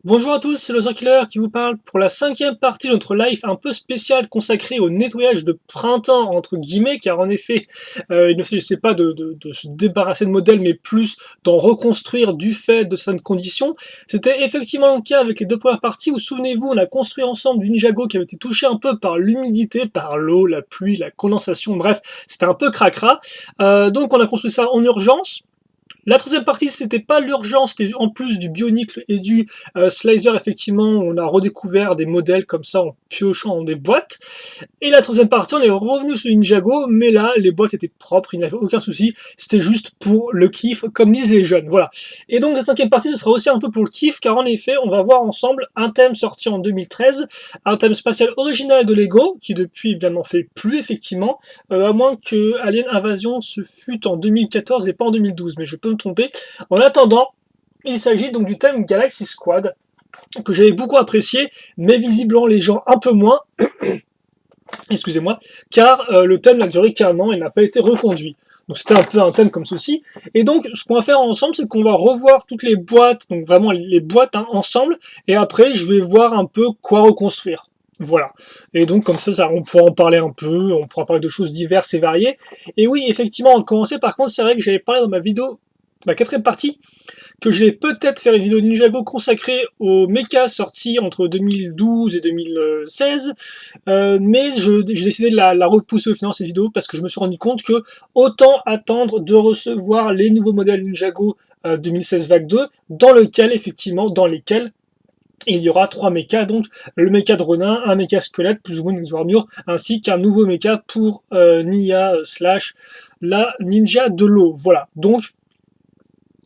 Bonjour à tous, c'est le Killer qui vous parle pour la cinquième partie de notre live un peu spéciale consacrée au nettoyage de printemps, entre guillemets, car en effet, il ne s'agissait pas de se débarrasser de modèles, mais plus d'en reconstruire du fait de certaines conditions. C'était effectivement le cas avec les deux premières parties où, souvenez-vous, on a construit ensemble du Ninjago qui avait été touché un peu par l'humidité, par l'eau, la pluie, la condensation, bref, c'était un peu cracra. Donc on a construit ça en urgence. La troisième partie, c'était pas l'urgence, c'était en plus du Bionicle et du Slicer, effectivement, on a redécouvert des modèles comme ça en piochant dans des boîtes. Et la troisième partie, on est revenu sur Ninjago, mais là, les boîtes étaient propres, il n'y avait aucun souci, c'était juste pour le kiff, comme disent les jeunes, voilà. Et donc, la cinquième partie, ce sera aussi un peu pour le kiff, car en effet, on va voir ensemble un thème sorti en 2013, un thème spatial original de Lego, qui depuis, bien n'en fait plus, effectivement, à moins que Alien Invasion se fût en 2014 et pas en 2012, mais je peux me tromper. En attendant, il s'agit donc du thème Galaxy Squad, que j'avais beaucoup apprécié, mais visiblement les gens un peu moins, excusez-moi, car le thème n'a duré qu'un an et n'a pas été reconduit. Donc c'était un peu un thème comme ceci. Et donc ce qu'on va faire ensemble, c'est qu'on va revoir toutes les boîtes, donc vraiment les boîtes ensemble, et après je vais voir un peu quoi reconstruire. Voilà. Et donc comme ça, on pourra en parler un peu, on pourra parler de choses diverses et variées. Et oui, effectivement, on commencer par contre, c'est vrai que j'avais parlé dans ma vidéo, ma quatrième partie, que je vais peut-être faire une vidéo Ninjago consacrée aux mechas sortis entre 2012 et 2016, mais j'ai décidé de la repousser au final cette vidéo parce que je me suis rendu compte que autant attendre de recevoir les nouveaux modèles Ninjago 2016 vague 2, dans lesquels il y aura trois mechas, donc le mecha de Ronin, un mecha squelette plus ou moins une armure, ainsi qu'un nouveau mecha pour Nia slash la ninja de l'eau. Voilà, donc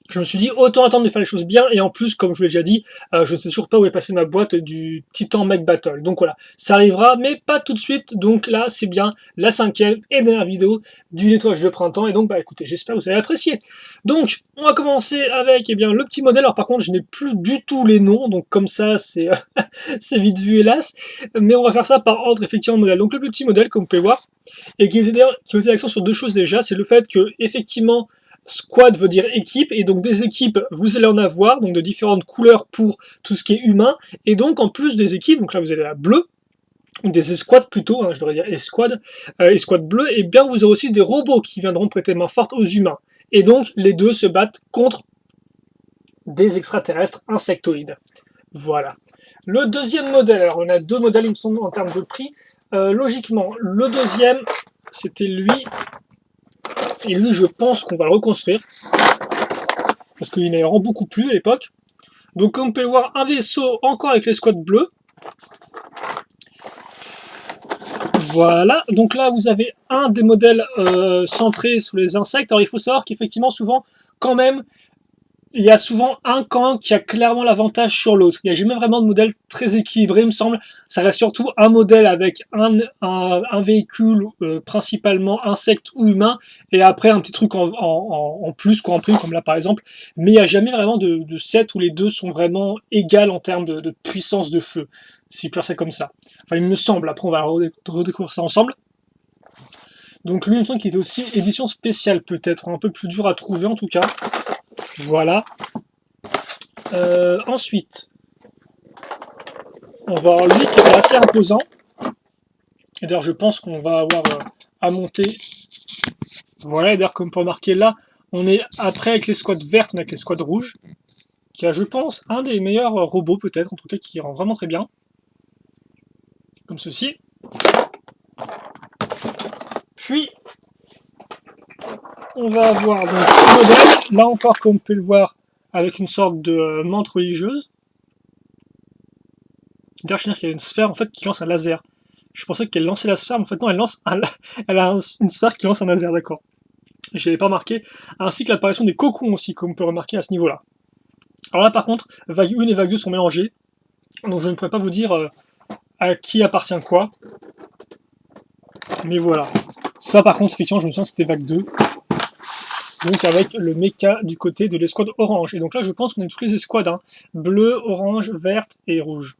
je me suis dit autant attendre de faire les choses bien, et en plus, comme je vous l'ai déjà dit, je ne sais toujours pas où est passée ma boîte du Titan Mech Battle. Donc voilà, ça arrivera, mais pas tout de suite. Donc là, c'est bien la cinquième et dernière vidéo du nettoyage de printemps. Et donc, bah écoutez, j'espère que vous allez apprécier. Donc, on va commencer avec eh bien, le petit modèle. Alors par contre, je n'ai plus du tout les noms, donc comme ça, c'est c'est vite vu, hélas. Mais on va faire ça par ordre, effectivement, modèle. Donc le plus petit modèle, comme vous pouvez voir, et qui mettait l'accent sur deux choses déjà, c'est le fait que, effectivement, squad veut dire équipe, et donc des équipes, vous allez en avoir, donc de différentes couleurs pour tout ce qui est humain, et donc en plus des équipes, donc là vous avez la bleue, des escouades plutôt, je devrais dire escouade bleue, et bien vous aurez aussi des robots qui viendront prêter main forte aux humains. Et donc les deux se battent contre des extraterrestres insectoïdes. Voilà. Le deuxième modèle, alors on a deux modèles, il me semble, en termes de prix. Logiquement, le deuxième, c'était lui. Et lui, je pense qu'on va le reconstruire. Parce qu'il m'avait vraiment beaucoup plu à l'époque. Donc, comme on peut le voir, un vaisseau encore avec les squads bleus. Voilà. Donc là, vous avez un des modèles centrés sur les insectes. Alors, il faut savoir qu'effectivement, souvent, quand même, il y a souvent un camp qui a clairement l'avantage sur l'autre. Il n'y a jamais vraiment de modèle très équilibré, il me semble. Ça reste surtout un modèle avec un véhicule principalement insecte ou humain, et après un petit truc en plus, quoi, en prime, comme là par exemple. Mais il n'y a jamais vraiment de set où les deux sont vraiment égales en termes de puissance de feu, si je peux dire ça comme ça. Enfin, il me semble. Après, on va redécouvrir ça ensemble. Donc lui, il me semble qu'il était aussi édition spéciale, peut-être, un peu plus dur à trouver en tout cas. Voilà. Ensuite, on va avoir lui qui est assez imposant. Et d'ailleurs, je pense qu'on va avoir à monter. Voilà, et d'ailleurs, comme on peut remarquer là, on est après avec les squads vertes, on a avec les squads rouges, qui a, je pense, un des meilleurs robots, peut-être, en tout cas, qui rend vraiment très bien. Comme ceci. Puis, on va avoir donc ce modèle, là encore, comme on peut le voir, avec une sorte de menthe religieuse. D'ailleurs, je veux dire qu'il y a une sphère en fait qui lance un laser. Je pensais qu'elle lançait la sphère, mais en fait non, elle a une sphère qui lance un laser, d'accord. Je l'avais pas remarqué. Ainsi que l'apparition des cocons aussi, comme on peut remarquer à ce niveau-là. Alors là par contre, vague 1 et vague 2 sont mélangées. Donc je ne pourrais pas vous dire à qui appartient quoi. Mais voilà. Ça par contre, effectivement, je me souviens que c'était vague 2. Donc avec le mecha du côté de l'escouade orange. Et donc là je pense qu'on a toutes les escouades, hein. Bleu, orange, verte et rouge.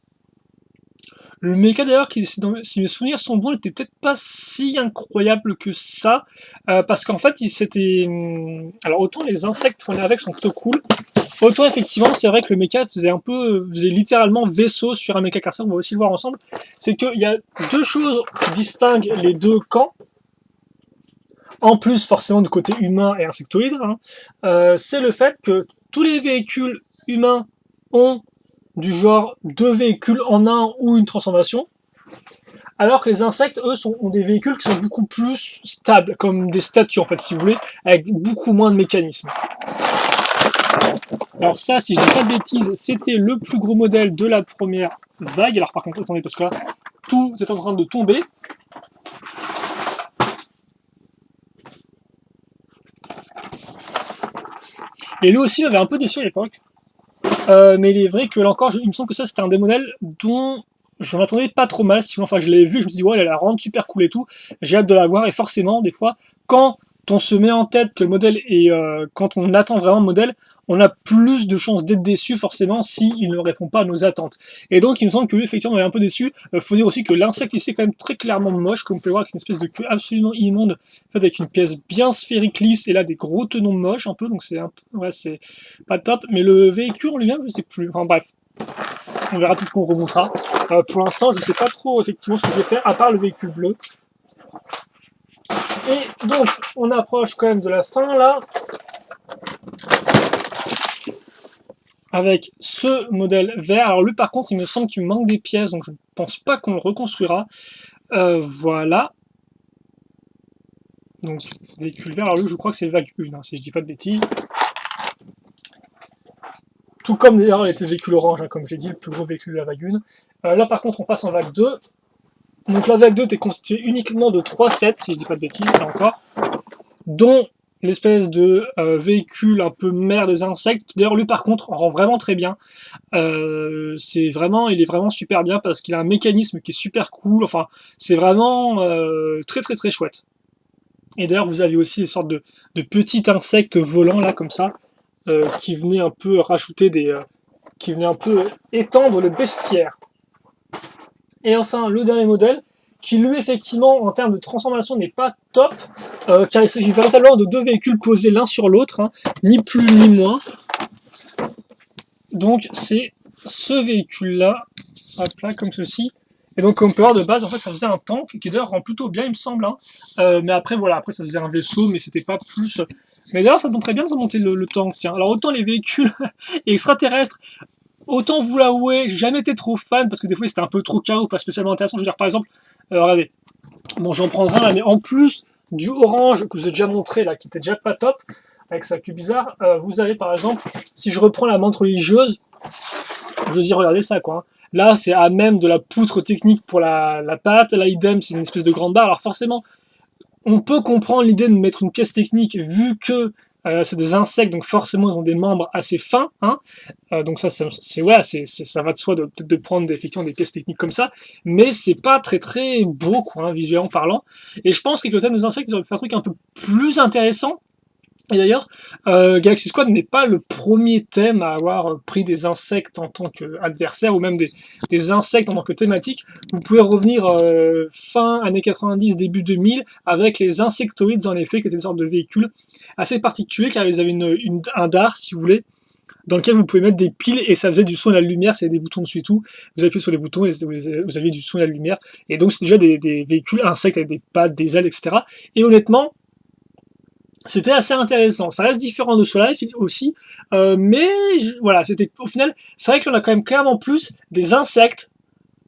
Le mecha d'ailleurs, si mes souvenirs sont bons, n'était peut-être pas si incroyable que ça, parce qu'en fait, il s'était... Alors autant les insectes qu'on a avec sont plutôt cool, Autant effectivement, c'est vrai que le méca faisait littéralement vaisseau sur un méca carcère, on va aussi le voir ensemble. C'est qu'il y a deux choses qui distinguent les deux camps, en plus forcément du côté humain et insectoïde, hein. C'est le fait que tous les véhicules humains ont du genre deux véhicules en un ou une transformation, alors que les insectes, eux, ont des véhicules qui sont beaucoup plus stables, comme des statues en fait, si vous voulez, avec beaucoup moins de mécanismes. Alors ça, si je dis pas de bêtises, c'était le plus gros modèle de la première vague. Alors par contre, attendez, parce que là, tout est en train de tomber. Et lui aussi m'avait un peu déçu à l'époque. Mais il est vrai que là encore, il me semble que ça c'était un des modèles dont je m'attendais pas trop mal. Enfin, je l'ai vu, je me suis dit, ouais, elle a l'air vraiment super cool et tout. J'ai hâte de la voir. Et forcément, des fois, quand on se met en tête que le modèle est. Quand on attend vraiment le modèle, on a plus de chances d'être déçu, forcément, s'il ne répond pas à nos attentes. Et donc, il me semble que lui, effectivement, on est un peu déçu. Faut dire aussi que l'insecte ici est quand même très clairement moche, comme vous pouvez voir, avec une espèce de queue absolument immonde, faite avec une pièce bien sphérique lisse, et là, des gros tenons moches un peu, donc c'est un peu. Ouais, c'est pas top. Mais le véhicule en lui-même, je sais plus. Enfin, bref. On verra tout ce qu'on remontera. Pour l'instant, je ne sais pas trop effectivement ce que je vais faire, à part le véhicule bleu. Et donc, on approche quand même de la fin là, avec ce modèle vert. Alors lui, par contre, il me semble qu'il me manque des pièces, donc je ne pense pas qu'on le reconstruira. Voilà. Donc, véhicule vert. Alors lui, je crois que c'est vague 1, hein, si je dis pas de bêtises. Tout comme d'ailleurs était le véhicule orange, hein, comme j'ai dit, le plus gros véhicule de la vague 1. Là, par contre, on passe en vague 2. Donc la vague 2 est constituée uniquement de 3 sets, si je dis pas de bêtises, là encore, dont l'espèce de véhicule un peu mère des insectes, qui d'ailleurs lui par contre rend vraiment très bien. Il est vraiment super bien parce qu'il a un mécanisme qui est super cool, enfin c'est vraiment très très très chouette. Et d'ailleurs vous avez aussi des sortes de petits insectes volants là comme ça, qui venaient un peu rajouter qui venaient un peu étendre le bestiaire. Et enfin, le dernier modèle, qui lui, effectivement, en termes de transformation, n'est pas top, car il s'agit véritablement de deux véhicules posés l'un sur l'autre, hein, ni plus ni moins. Donc, c'est ce véhicule-là, hop là, comme ceci. Et donc, comme on peut voir, de base, en fait, ça faisait un tank, qui d'ailleurs rend plutôt bien, il me semble. Hein. Mais après, voilà, après, ça faisait un vaisseau, mais c'était pas plus. Mais d'ailleurs, ça me très bien de remonter le tank, tiens. Alors, autant les véhicules extraterrestres, autant vous l'avouer, j'ai jamais été trop fan parce que des fois c'était un peu trop chaos, pas spécialement intéressant. Je veux dire, par exemple, regardez, bon, j'en prends un là, mais en plus du orange que je vous ai déjà montré là, qui était déjà pas top, avec sa queue bizarre, vous avez par exemple, si je reprends la menthe religieuse, je veux dire, regardez ça quoi. Hein. Là, c'est à même de la poutre technique pour la pâte. Là, idem, c'est une espèce de grande barre. Alors forcément, on peut comprendre l'idée de mettre une pièce technique vu que c'est des insectes, donc forcément ils ont des membres assez fins, hein. Donc ça va de soi peut-être de prendre effectivement des pièces techniques comme ça, mais c'est pas très très beau quoi, hein, visuellement parlant. Et je pense qu'avec le thème des insectes, ils auraient pu faire un truc un peu plus intéressant. Et d'ailleurs, Galaxy Squad n'est pas le premier thème à avoir pris des insectes en tant qu'adversaire, ou même des insectes en tant que thématique. Vous pouvez revenir fin années 90, début 2000, avec les insectoïdes en effet, qui étaient une sorte de véhicule assez particulier, car ils avaient un dard, si vous voulez, dans lequel vous pouvez mettre des piles et ça faisait du son et de la lumière, c'est des boutons dessus et tout. Vous appuyez sur les boutons et vous aviez du son et de la lumière. Et donc c'est déjà des véhicules insectes avec des pattes, des ailes, etc. Et honnêtement, c'était assez intéressant. Ça reste différent de cela aussi, mais voilà, c'était au final, c'est vrai que l'on a quand même clairement plus des insectes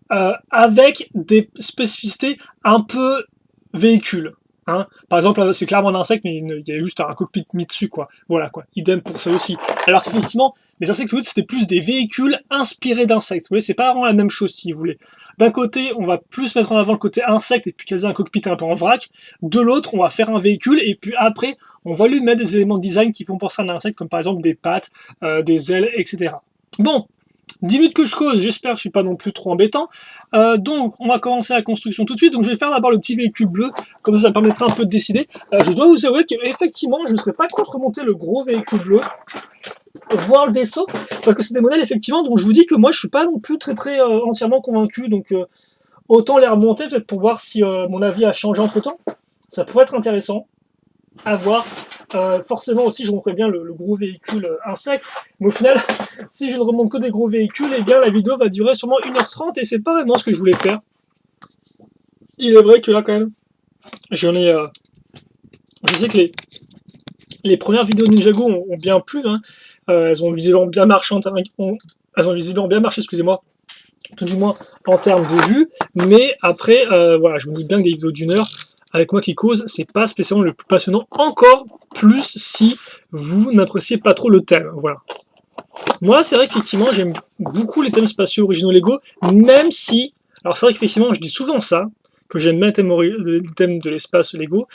avec des spécificités un peu véhicules. Hein. Par exemple, c'est clairement un insecte, mais il y a juste un cockpit mis dessus, quoi. Voilà, quoi. Idem pour ça aussi. Alors qu'effectivement, les insectes, c'était plus des véhicules inspirés d'insectes. Vous voyez, c'est pas vraiment la même chose, si vous voulez. D'un côté, on va plus mettre en avant le côté insecte et puis caser un cockpit un peu en vrac. De l'autre, on va faire un véhicule et puis après, on va lui mettre des éléments de design qui font penser à un insecte, comme par exemple des pattes, des ailes, etc. Bon, 10 minutes que je cause, j'espère que je suis pas non plus trop embêtant. Donc, on va commencer la construction tout de suite. Donc, je vais faire d'abord le petit véhicule bleu, comme ça permettra un peu de décider. Je dois vous avouer qu'effectivement, je ne serais pas contre monter le gros véhicule bleu, voir le vaisseau, parce que c'est des modèles effectivement dont je vous dis que moi je suis pas non plus très très entièrement convaincu. Donc, autant les remonter peut-être pour voir si mon avis a changé entre temps. Ça pourrait être intéressant à voir. Forcément aussi je montrerai bien le gros véhicule insecte, mais au final, si je ne remonte que des gros véhicules, et bien la vidéo va durer sûrement 1h30 et c'est pas vraiment ce que je voulais faire. Il est vrai que là quand même, j'en ai... je sais que les premières vidéos de Ninjago ont bien plu, hein. Elles ont visiblement bien marché, excusez-moi, tout du moins en termes de vues, mais après, voilà, je me doute bien que des vidéos d'1 heure, avec moi qui cause, c'est pas spécialement le plus passionnant, encore plus si vous n'appréciez pas trop le thème, voilà. Moi, c'est vrai qu'effectivement, j'aime beaucoup les thèmes spatiaux originaux Lego, même si, alors c'est vrai qu'effectivement, je dis souvent ça, que j'aime bien le thème de l'espace Lego,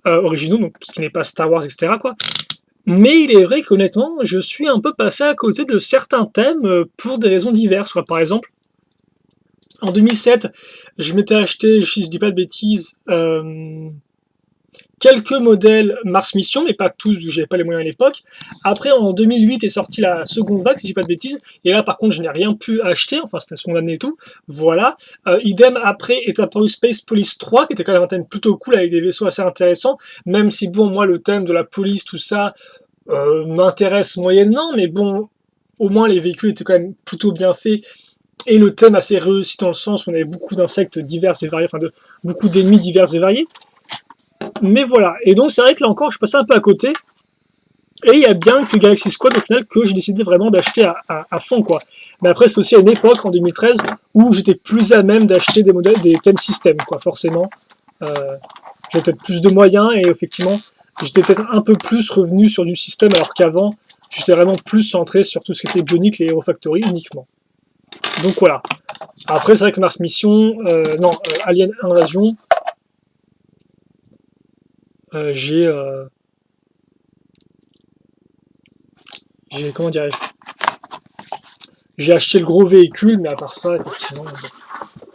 originaux, donc tout ce qui n'est pas Star Wars, etc., quoi. Mais il est vrai qu'honnêtement, je suis un peu passé à côté de certains thèmes pour des raisons diverses, quoi. Par exemple, en 2007, je m'étais acheté, si je dis pas de bêtises, quelques modèles Mars Mission, mais pas tous, j'avais pas les moyens à l'époque. Après, en 2008 est sortie la seconde vague, si je dis pas de bêtises, et là, par contre, je n'ai rien pu acheter, enfin, c'était la seconde année et tout, voilà. Idem, après, est apparu Space Police 3, qui était quand même un thème plutôt cool, avec des vaisseaux assez intéressants, même si, bon, moi, le thème de la police, tout ça, m'intéresse moyennement, mais bon, au moins, les véhicules étaient quand même plutôt bien faits, et le thème assez réussi dans le sens où on avait beaucoup d'insectes divers et variés, enfin, beaucoup d'ennemis divers et variés. Mais voilà, et donc c'est vrai que là encore je suis passé un peu à côté, et il y a bien que Galaxy Squad au final que j'ai décidé vraiment d'acheter à fond, quoi. Mais après c'est aussi à une époque, en 2013, où j'étais plus à même d'acheter des modèles, des thèmes système, quoi, forcément. J'avais peut-être plus de moyens, et effectivement j'étais peut-être un peu plus revenu sur du système, alors qu'avant j'étais vraiment plus centré sur tout ce qui était Bionic et Hero Factory uniquement. Donc voilà. Après c'est vrai que Mars Mission, Alien Invasion, j'ai comment dirais-je, j'ai acheté le gros véhicule, mais à part ça, effectivement,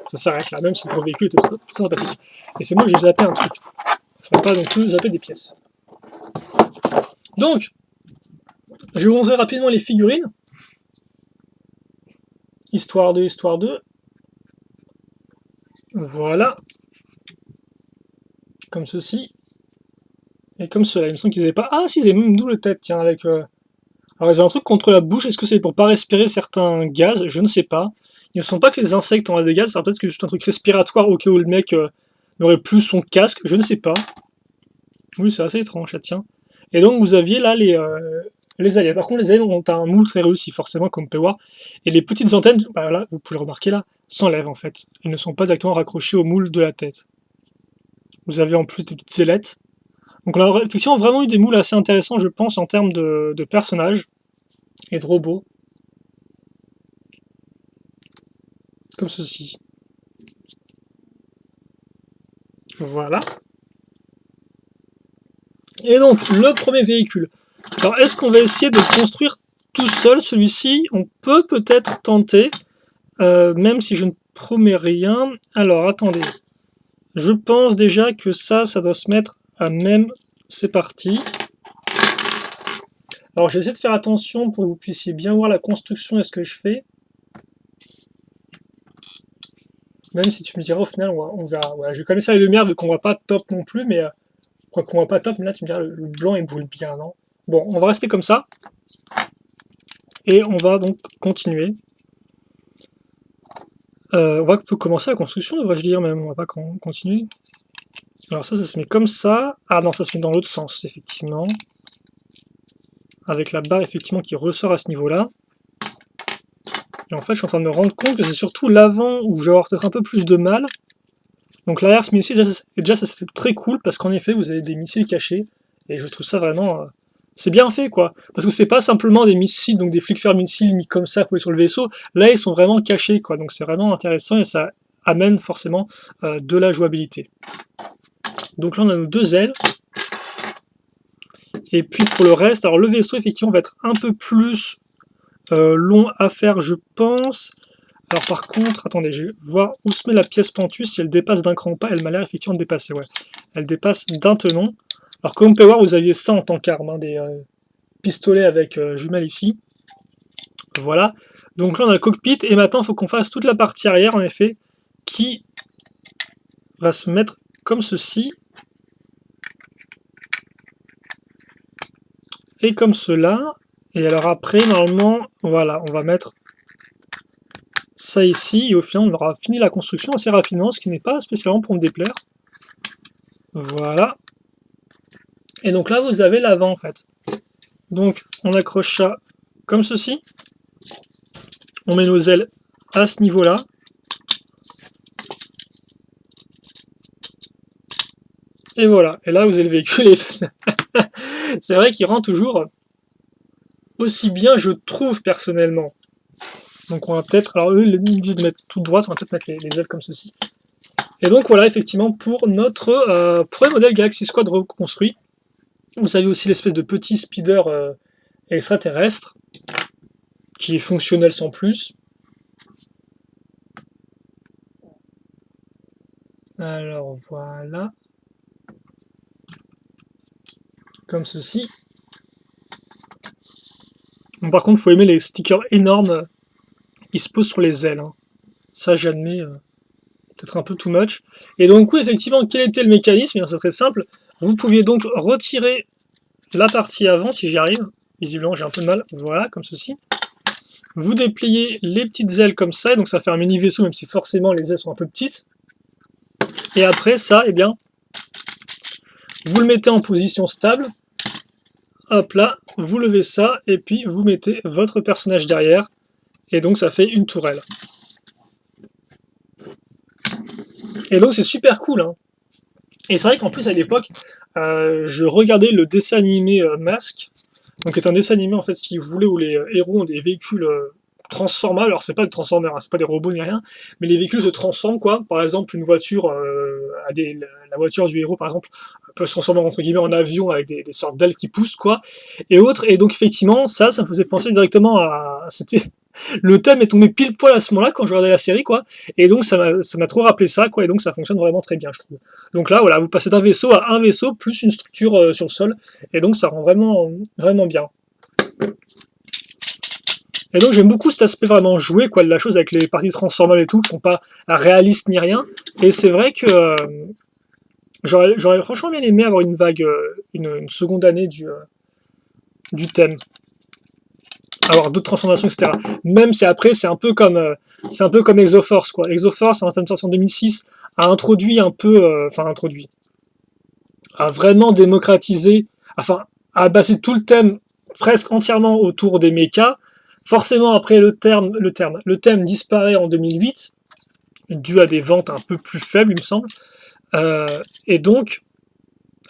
ça s'arrête là, même si le gros véhicule était très sympathique. Et c'est moi que j'ai zappé un truc. Il ne faudrait pas non plus zapper des pièces. Donc, je vais vous montrer rapidement les figurines. Histoire 2, Histoire 2. Voilà. Comme ceci. Et comme cela. Il me semble qu'ils n'avaient pas... Ah si, ils avaient même double tête, tiens, avec... Alors ils ont un truc contre la bouche, est-ce que c'est pour pas respirer certains gaz? Je ne sais pas. Il ne semble pas que les insectes ont des gaz, c'est peut-être que c'est juste un truc respiratoire au cas où le mec n'aurait plus son casque, je ne sais pas. Oui, c'est assez étrange, ça tient. Et donc vous aviez là les aliens. Par contre, les aliens ont un moule très réussi, forcément, comme on peut voir. Et les petites antennes, bah, là, vous pouvez le remarquer là, s'enlèvent en fait. Ils ne sont pas directement raccrochés au moule de la tête. Vous avez en plus des petites ailettes. Donc on a effectivement vraiment eu des moules assez intéressants, je pense, en termes de personnages et de robots. Comme ceci. Voilà. Et donc, le premier véhicule. Alors, est-ce qu'on va essayer de le construire tout seul, celui-ci? On peut peut-être tenter, même si je ne promets rien. Alors, attendez. Je pense déjà que ça doit se mettre à même. C'est parti. Alors, je vais essayer de faire attention pour que vous puissiez bien voir la construction et ce que je fais. Même si tu me diras au final, on verra. Ouais, je vais quand même essayer la lumière vu qu'on voit pas top non plus, mais quoi qu'on voit pas top, mais là tu me diras le blanc il brûle bien, non? Bon, on va rester comme ça. Et on va donc continuer. On va plutôt commencer la construction, devrais-je dire même, on va pas continuer. Alors ça se met comme ça. Ah non, ça se met dans l'autre sens, effectivement. Avec la barre, effectivement, qui ressort à ce niveau-là. Et en fait, je suis en train de me rendre compte que c'est surtout l'avant où je vais avoir peut-être un peu plus de mal. Donc l'arrière ce missile, déjà ça c'est très cool, parce qu'en effet, vous avez des missiles cachés. Et je trouve ça vraiment... c'est bien fait, quoi. Parce que c'est pas simplement des missiles, donc des flick-fire missiles mis comme ça, posés sur le vaisseau. Là, ils sont vraiment cachés, quoi. Donc c'est vraiment intéressant et ça amène forcément de la jouabilité. Donc là, on a nos deux ailes. Et puis pour le reste, alors le vaisseau, effectivement, va être un peu plus long à faire, je pense. Alors par contre, attendez, je vais voir où se met la pièce pentue, si elle dépasse d'un cran ou pas. Elle m'a l'air effectivement de dépasser, ouais. Elle dépasse d'un tenon. Alors comme on peut voir, vous aviez ça en tant qu'arme, hein, des pistolets avec jumelles ici. Voilà. Donc là on a le cockpit, et maintenant il faut qu'on fasse toute la partie arrière, en effet, qui va se mettre comme ceci. et comme cela. Et alors après, normalement, voilà, on va mettre ça ici, et au final, on aura fini la construction assez rapidement, ce qui n'est pas spécialement pour me déplaire. Voilà. Et donc là, vous avez l'avant, en fait. Donc, on accroche ça comme ceci. On met nos ailes à ce niveau-là. Et voilà. Et là, vous avez le véhicule. Et c'est vrai qu'il rend toujours aussi bien, je trouve, personnellement. Donc, on va peut-être... Alors, eux, ils disent de mettre tout droit. On va peut-être mettre les ailes comme ceci. Et donc, voilà, effectivement, pour notre premier modèle Galaxy Squad reconstruit. Vous avez aussi l'espèce de petit speeder extraterrestre qui est fonctionnel sans plus. Alors voilà, comme ceci. Bon, par contre, il faut aimer les stickers énormes qui se posent sur les ailes. Hein. Ça, j'admets, peut-être un peu too much. Et donc, oui, effectivement, quel était le mécanisme? C'est très simple. Vous pouviez donc retirer la partie avant, si j'y arrive. Visiblement, j'ai un peu de mal. Voilà, comme ceci. Vous dépliez les petites ailes comme ça, donc ça fait un mini vaisseau, même si forcément les ailes sont un peu petites. Et après, ça, eh bien, vous le mettez en position stable. Hop là, vous levez ça, et puis vous mettez votre personnage derrière. Et donc, ça fait une tourelle. Et donc, c'est super cool. Hein. Et c'est vrai qu'en plus, à l'époque, je regardais le dessin animé Mask. Donc, c'est un dessin animé, en fait, si vous voulez, où les héros ont des véhicules transformables. Alors, c'est pas des transformers, hein, c'est pas des robots ni rien, mais les véhicules se transforment, quoi. Par exemple, une voiture, la voiture du héros, par exemple, peut se transformer, entre guillemets, en avion avec des sortes d'ailes qui poussent, quoi. Et autres. Et donc, effectivement, ça me faisait penser directement à... C'était... Le thème est tombé pile poil à ce moment-là quand je regardais la série, quoi. Et donc ça m'a trop rappelé ça, quoi. Et donc ça fonctionne vraiment très bien, je trouve. Donc là, voilà, vous passez d'un vaisseau à un vaisseau plus une structure sur le sol, et donc ça rend vraiment, vraiment bien. Et donc j'aime beaucoup cet aspect vraiment joué, quoi, de la chose avec les parties transformables et tout, qui sont pas réalistes ni rien. Et c'est vrai que j'aurais franchement bien aimé avoir une vague, une seconde année du thème. Avoir d'autres transformations, etc. Même si après, c'est un peu comme Exoforce, quoi. Exoforce, en sorti en 2006, a introduit un peu, a vraiment démocratisé, enfin, a basé tout le thème presque entièrement autour des mechas. Forcément, après, le thème disparaît en 2008, dû à des ventes un peu plus faibles, il me semble. Et donc,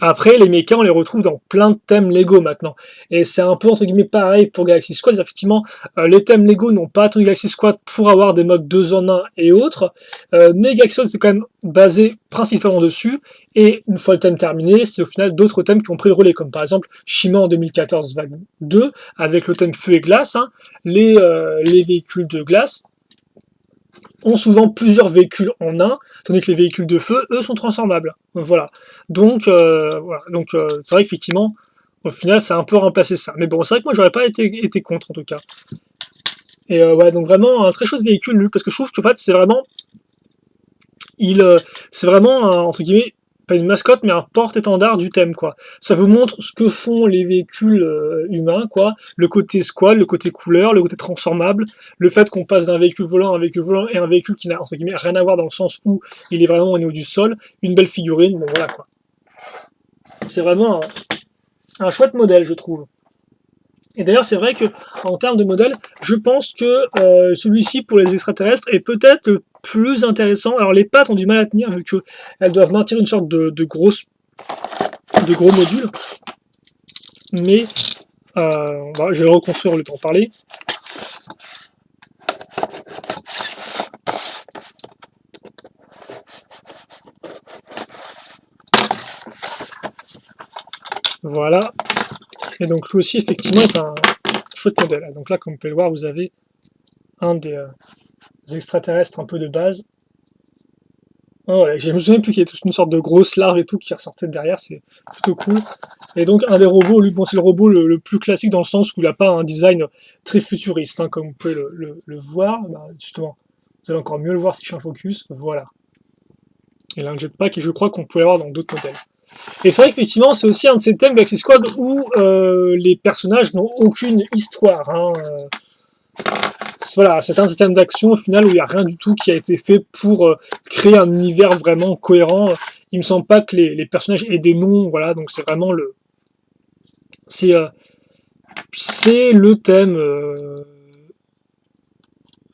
après, les mechas, on les retrouve dans plein de thèmes Lego maintenant. Et c'est un peu, entre guillemets, pareil pour Galaxy Squad. Effectivement, les thèmes Lego n'ont pas attendu Galaxy Squad pour avoir des modes 2 en 1 et autres. Mais Galaxy Squad, c'est quand même basé principalement dessus. Et une fois le thème terminé, c'est au final d'autres thèmes qui ont pris le relais. Comme par exemple, Shima en 2014 vague 2, avec le thème feu et glace. Hein, les véhicules de glace ont souvent plusieurs véhicules en un, tandis que les véhicules de feu, eux, sont transformables. Voilà. Donc, c'est vrai qu'effectivement, au final, ça a un peu remplacé ça. Mais bon, c'est vrai que moi, j'aurais pas été contre, en tout cas. Et ouais, donc vraiment, un très chouette véhicule, lui, parce que je trouve que, en fait, c'est vraiment... c'est vraiment, entre guillemets, pas une mascotte, mais un porte-étendard du thème, quoi. Ça vous montre ce que font les véhicules humains, quoi. Le côté squad, le côté couleur, le côté transformable, le fait qu'on passe d'un véhicule volant à un véhicule volant et un véhicule qui n'a, entre guillemets, rien à voir dans le sens où il est vraiment au niveau du sol, une belle figurine, bon voilà, quoi. C'est vraiment un chouette modèle, je trouve. Et d'ailleurs, c'est vrai que en termes de modèle, je pense que celui-ci pour les extraterrestres est peut-être le plus intéressant. Alors les pattes ont du mal à tenir vu qu'elles doivent maintenir une sorte de gros modules. Mais je vais reconstruire le temps de parler. Voilà. Et donc lui aussi effectivement est un chouette modèle. Donc là, comme vous pouvez le voir, vous avez un des extraterrestres un peu de base. Oh, ouais, je me souviens plus qu'il y ait toute une sorte de grosse larve et tout qui ressortait de derrière, c'est plutôt cool. Et donc un des robots, lui, bon, c'est le robot le plus classique dans le sens où il n'a pas un design très futuriste, hein, comme vous pouvez le voir. Bah, justement, vous allez encore mieux le voir si je fais un focus. Voilà. Il a un jetpack et je crois qu'on peut l'avoir dans d'autres modèles. Et c'est vrai qu'effectivement, c'est aussi un de ces thèmes Galaxy Squad où les personnages n'ont aucune histoire. Hein. Voilà, c'est un système d'action au final où il n'y a rien du tout qui a été fait pour créer un univers vraiment cohérent. Il me semble pas que les personnages aient des noms, voilà, donc c'est vraiment le. C'est le thème.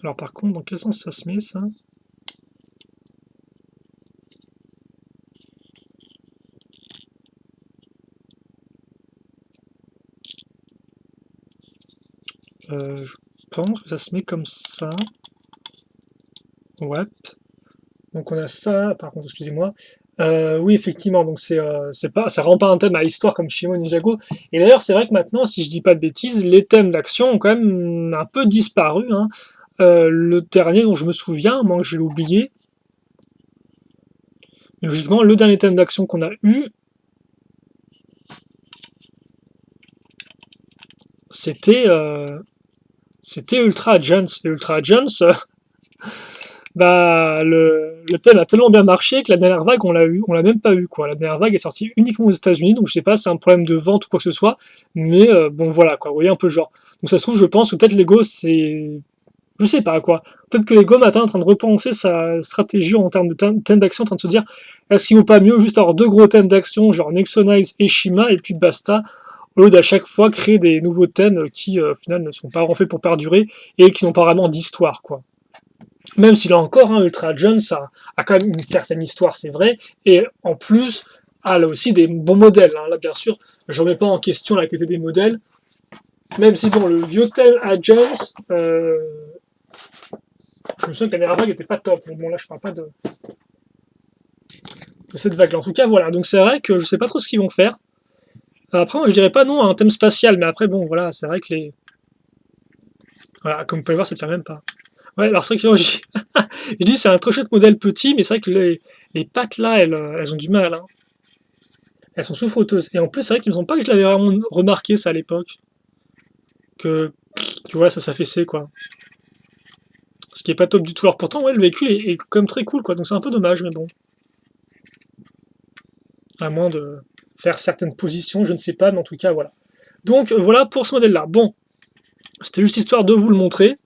Alors par contre, dans quel sens ça se met ça? Je pense que ça se met comme ça. Ouais. Donc on a ça, par contre, excusez-moi. Oui, effectivement, donc c'est pas, ça rend pas un thème à histoire comme Shimo Ninjago. Et d'ailleurs, c'est vrai que maintenant, si je dis pas de bêtises, les thèmes d'action ont quand même un peu disparu. Hein. Le dernier dont je me souviens, moi je l'ai oublié. Logiquement, le dernier thème d'action qu'on a eu, c'était c'était Ultra Agents. Et Ultra Agents, bah le thème a tellement bien marché que la dernière vague on l'a même pas eu quoi. La dernière vague est sortie uniquement aux États-Unis, donc je sais pas si c'est un problème de vente ou quoi que ce soit, mais bon voilà quoi, vous voyez un peu le genre. Donc ça se trouve, je pense que peut-être Lego c'est, je sais pas quoi. Peut-être que Lego maintenant est en train de repenser sa stratégie en termes de thème d'action, en train de se dire est-ce qu'il vaut pas mieux juste avoir deux gros thèmes d'action genre Nexonize et Shima et puis basta, au lieu d'à chaque fois créer des nouveaux thèmes qui au final ne sont pas vraiment faits pour perdurer et qui n'ont pas vraiment d'histoire quoi. Même s'il a encore, hein, Ultra Jones a quand même une certaine histoire, c'est vrai, et en plus, elle a aussi des bons modèles. Hein. Là, bien sûr, je ne remets pas en question la qualité des modèles, même si, bon, le vieux thème à Jones, je me souviens que la dernière vague n'était pas top, mais bon, là, je parle pas de cette vague-là. En tout cas, voilà, donc c'est vrai que je sais pas trop ce qu'ils vont faire. Après, moi, je dirais pas non à un thème spatial, mais après, bon, voilà, c'est vrai que les. Voilà, comme vous pouvez voir, ça ne tient même pas. Ouais, alors c'est vrai que je dis c'est un très chouette modèle petit, mais c'est vrai que les pattes là, elles ont du mal. Hein. Elles sont souffroteuses. Et en plus, c'est vrai qu'il me semble pas que je l'avais vraiment remarqué ça à l'époque. Que, tu vois, ça s'affaissait quoi. Ce qui est pas top du tout. Alors pourtant, ouais, le véhicule est quand même très cool quoi. Donc c'est un peu dommage, mais bon. À moins de faire certaines positions, je ne sais pas, mais en tout cas, voilà. Donc voilà pour ce modèle là. Bon, c'était juste histoire de vous le montrer.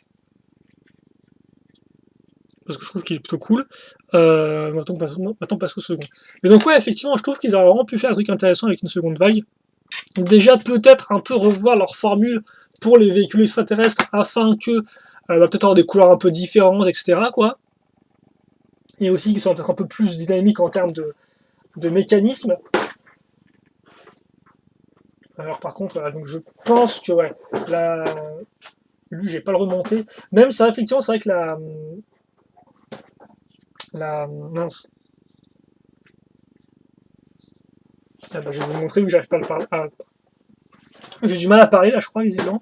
Parce que je trouve qu'il est plutôt cool. Maintenant, on passe au second. Mais donc ouais, effectivement, je trouve qu'ils auraient vraiment pu faire un truc intéressant avec une seconde vague. Déjà, peut-être un peu revoir leur formule pour les véhicules extraterrestres afin que peut-être avoir des couleurs un peu différentes, etc. Quoi. Et aussi qu'ils soient peut-être un peu plus dynamiques en termes de mécanisme. Alors par contre, donc je pense que ouais, lui, j'ai pas le remonté. Même ça, effectivement, c'est vrai que mince. Ah bah, je vais vous montrer où j'arrive pas à le parler. Ah, j'ai du mal à parler là, je crois, visiblement.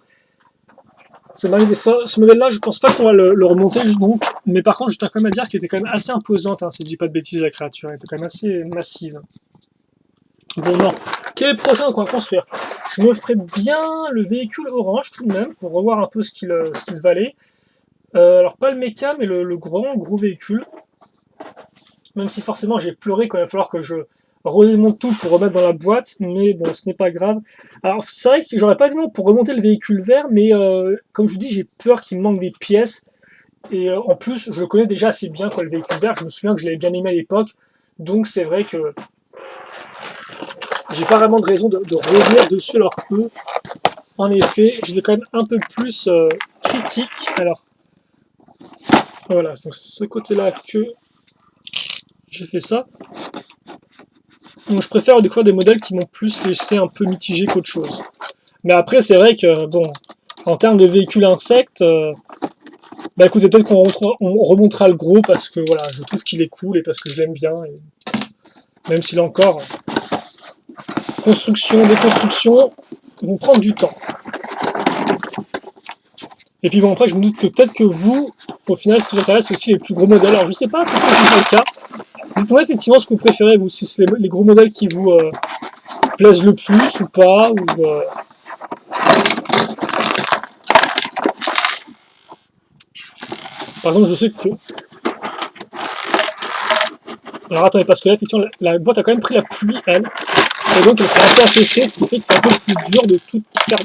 Ça m'arrive des fois. Ce modèle-là, je pense pas qu'on va le remonter, donc. Mais par contre, je tiens quand même à dire qu'il était quand même assez imposante, hein, si je dis pas de bêtises, la créature. Elle était quand même assez massive. Bon, non. Quel est le prochain qu'on va construire? Je me ferais bien le véhicule orange tout de même, pour revoir un peu ce qu'il valait. Alors, pas le méca, mais le gros véhicule. Même si forcément j'ai pleuré quand il va falloir que je redémonte tout pour remettre dans la boîte, mais bon, ce n'est pas grave. Alors, c'est vrai que j'aurais pas dit non pour remonter le véhicule vert, mais comme je vous dis, j'ai peur qu'il me manque des pièces. Et en plus, je le connais déjà assez bien, quoi, le véhicule vert. Je me souviens que je l'avais bien aimé à l'époque. Donc, c'est vrai que j'ai pas vraiment de raison de revenir dessus, alors que, en effet, je l'ai quand même un peu plus critique. Alors, voilà, donc c'est ce côté-là que j'ai fait ça. Donc je préfère découvrir des modèles qui m'ont plus laissé un peu mitigé qu'autre chose. Mais après, c'est vrai que, bon, en termes de véhicules insectes, bah écoutez, peut-être qu'on remontera le gros parce que voilà, je trouve qu'il est cool et parce que je l'aime bien. Et même s'il a encore construction, déconstruction, vont prendre du temps. Et puis bon, après, je me doute que peut-être que vous, au final, ce qui vous intéresse, c'est aussi les plus gros modèles. Alors je sais pas si c'est déjà le cas. Dites-moi effectivement ce que vous préférez, vous, si c'est les gros modèles qui vous plaisent le plus ou pas, ou par exemple, je sais que Alors attendez, parce que là, effectivement, la boîte a quand même pris la pluie, elle. Et donc elle s'est un peu affaissée, ce qui fait que c'est un peu plus dur de tout faire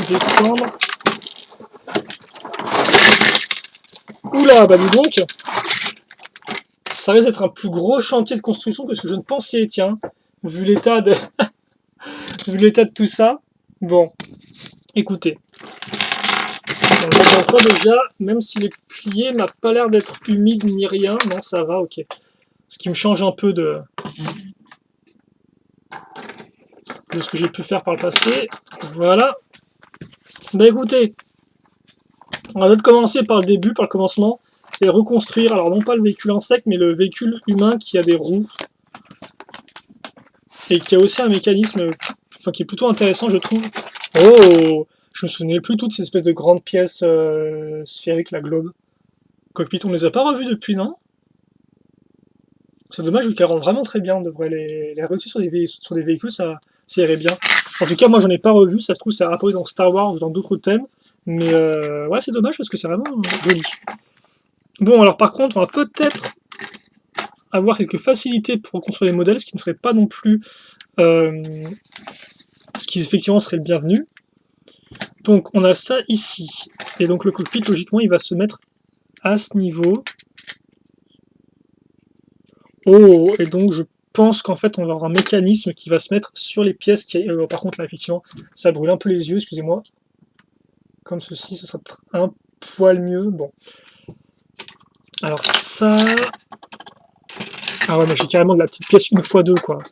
descendre. Oula, bah dis donc, ça risque d'être un plus gros chantier de construction que ce que je ne pensais, tiens, vu l'état de, vu l'état de tout ça. Bon, écoutez. Donc là déjà, même s'il est plié, n'a pas l'air d'être humide ni rien. Non, ça va, ok. Ce qui me change un peu de ce que j'ai pu faire par le passé. Voilà. Bah écoutez, on va peut-être commencer par le début, par le commencement, et reconstruire, alors non pas le véhicule insecte, mais le véhicule humain qui a des roues, et qui a aussi un mécanisme enfin, qui est plutôt intéressant, je trouve. Oh, je me souvenais plus toutes ces espèces de grandes pièces sphériques, la globe. Cockpit, on les a pas revues depuis, non? C'est dommage, vu qu'elles rendent vraiment très bien. On devrait les réussir sur des véhicules, ça irait bien. En tout cas, moi, j'en ai pas revu. Ça se trouve, ça a apparu dans Star Wars ou dans d'autres thèmes. Mais ouais, c'est dommage parce que c'est vraiment joli. Bon, alors par contre, on va peut-être avoir quelques facilités pour reconstruire les modèles, ce qui ne serait pas non plus... ce qui effectivement serait le bienvenu. Donc, on a ça ici. Et donc, le cockpit, logiquement, il va se mettre à ce niveau. Oh, et donc je pense qu'en fait on va avoir un mécanisme qui va se mettre sur les pièces qui... par contre là effectivement ça brûle un peu les yeux, excusez-moi. Comme ceci, ce sera un poil mieux. Bon. Alors ça... Ah ouais mais j'ai carrément de la petite pièce 1x2 quoi.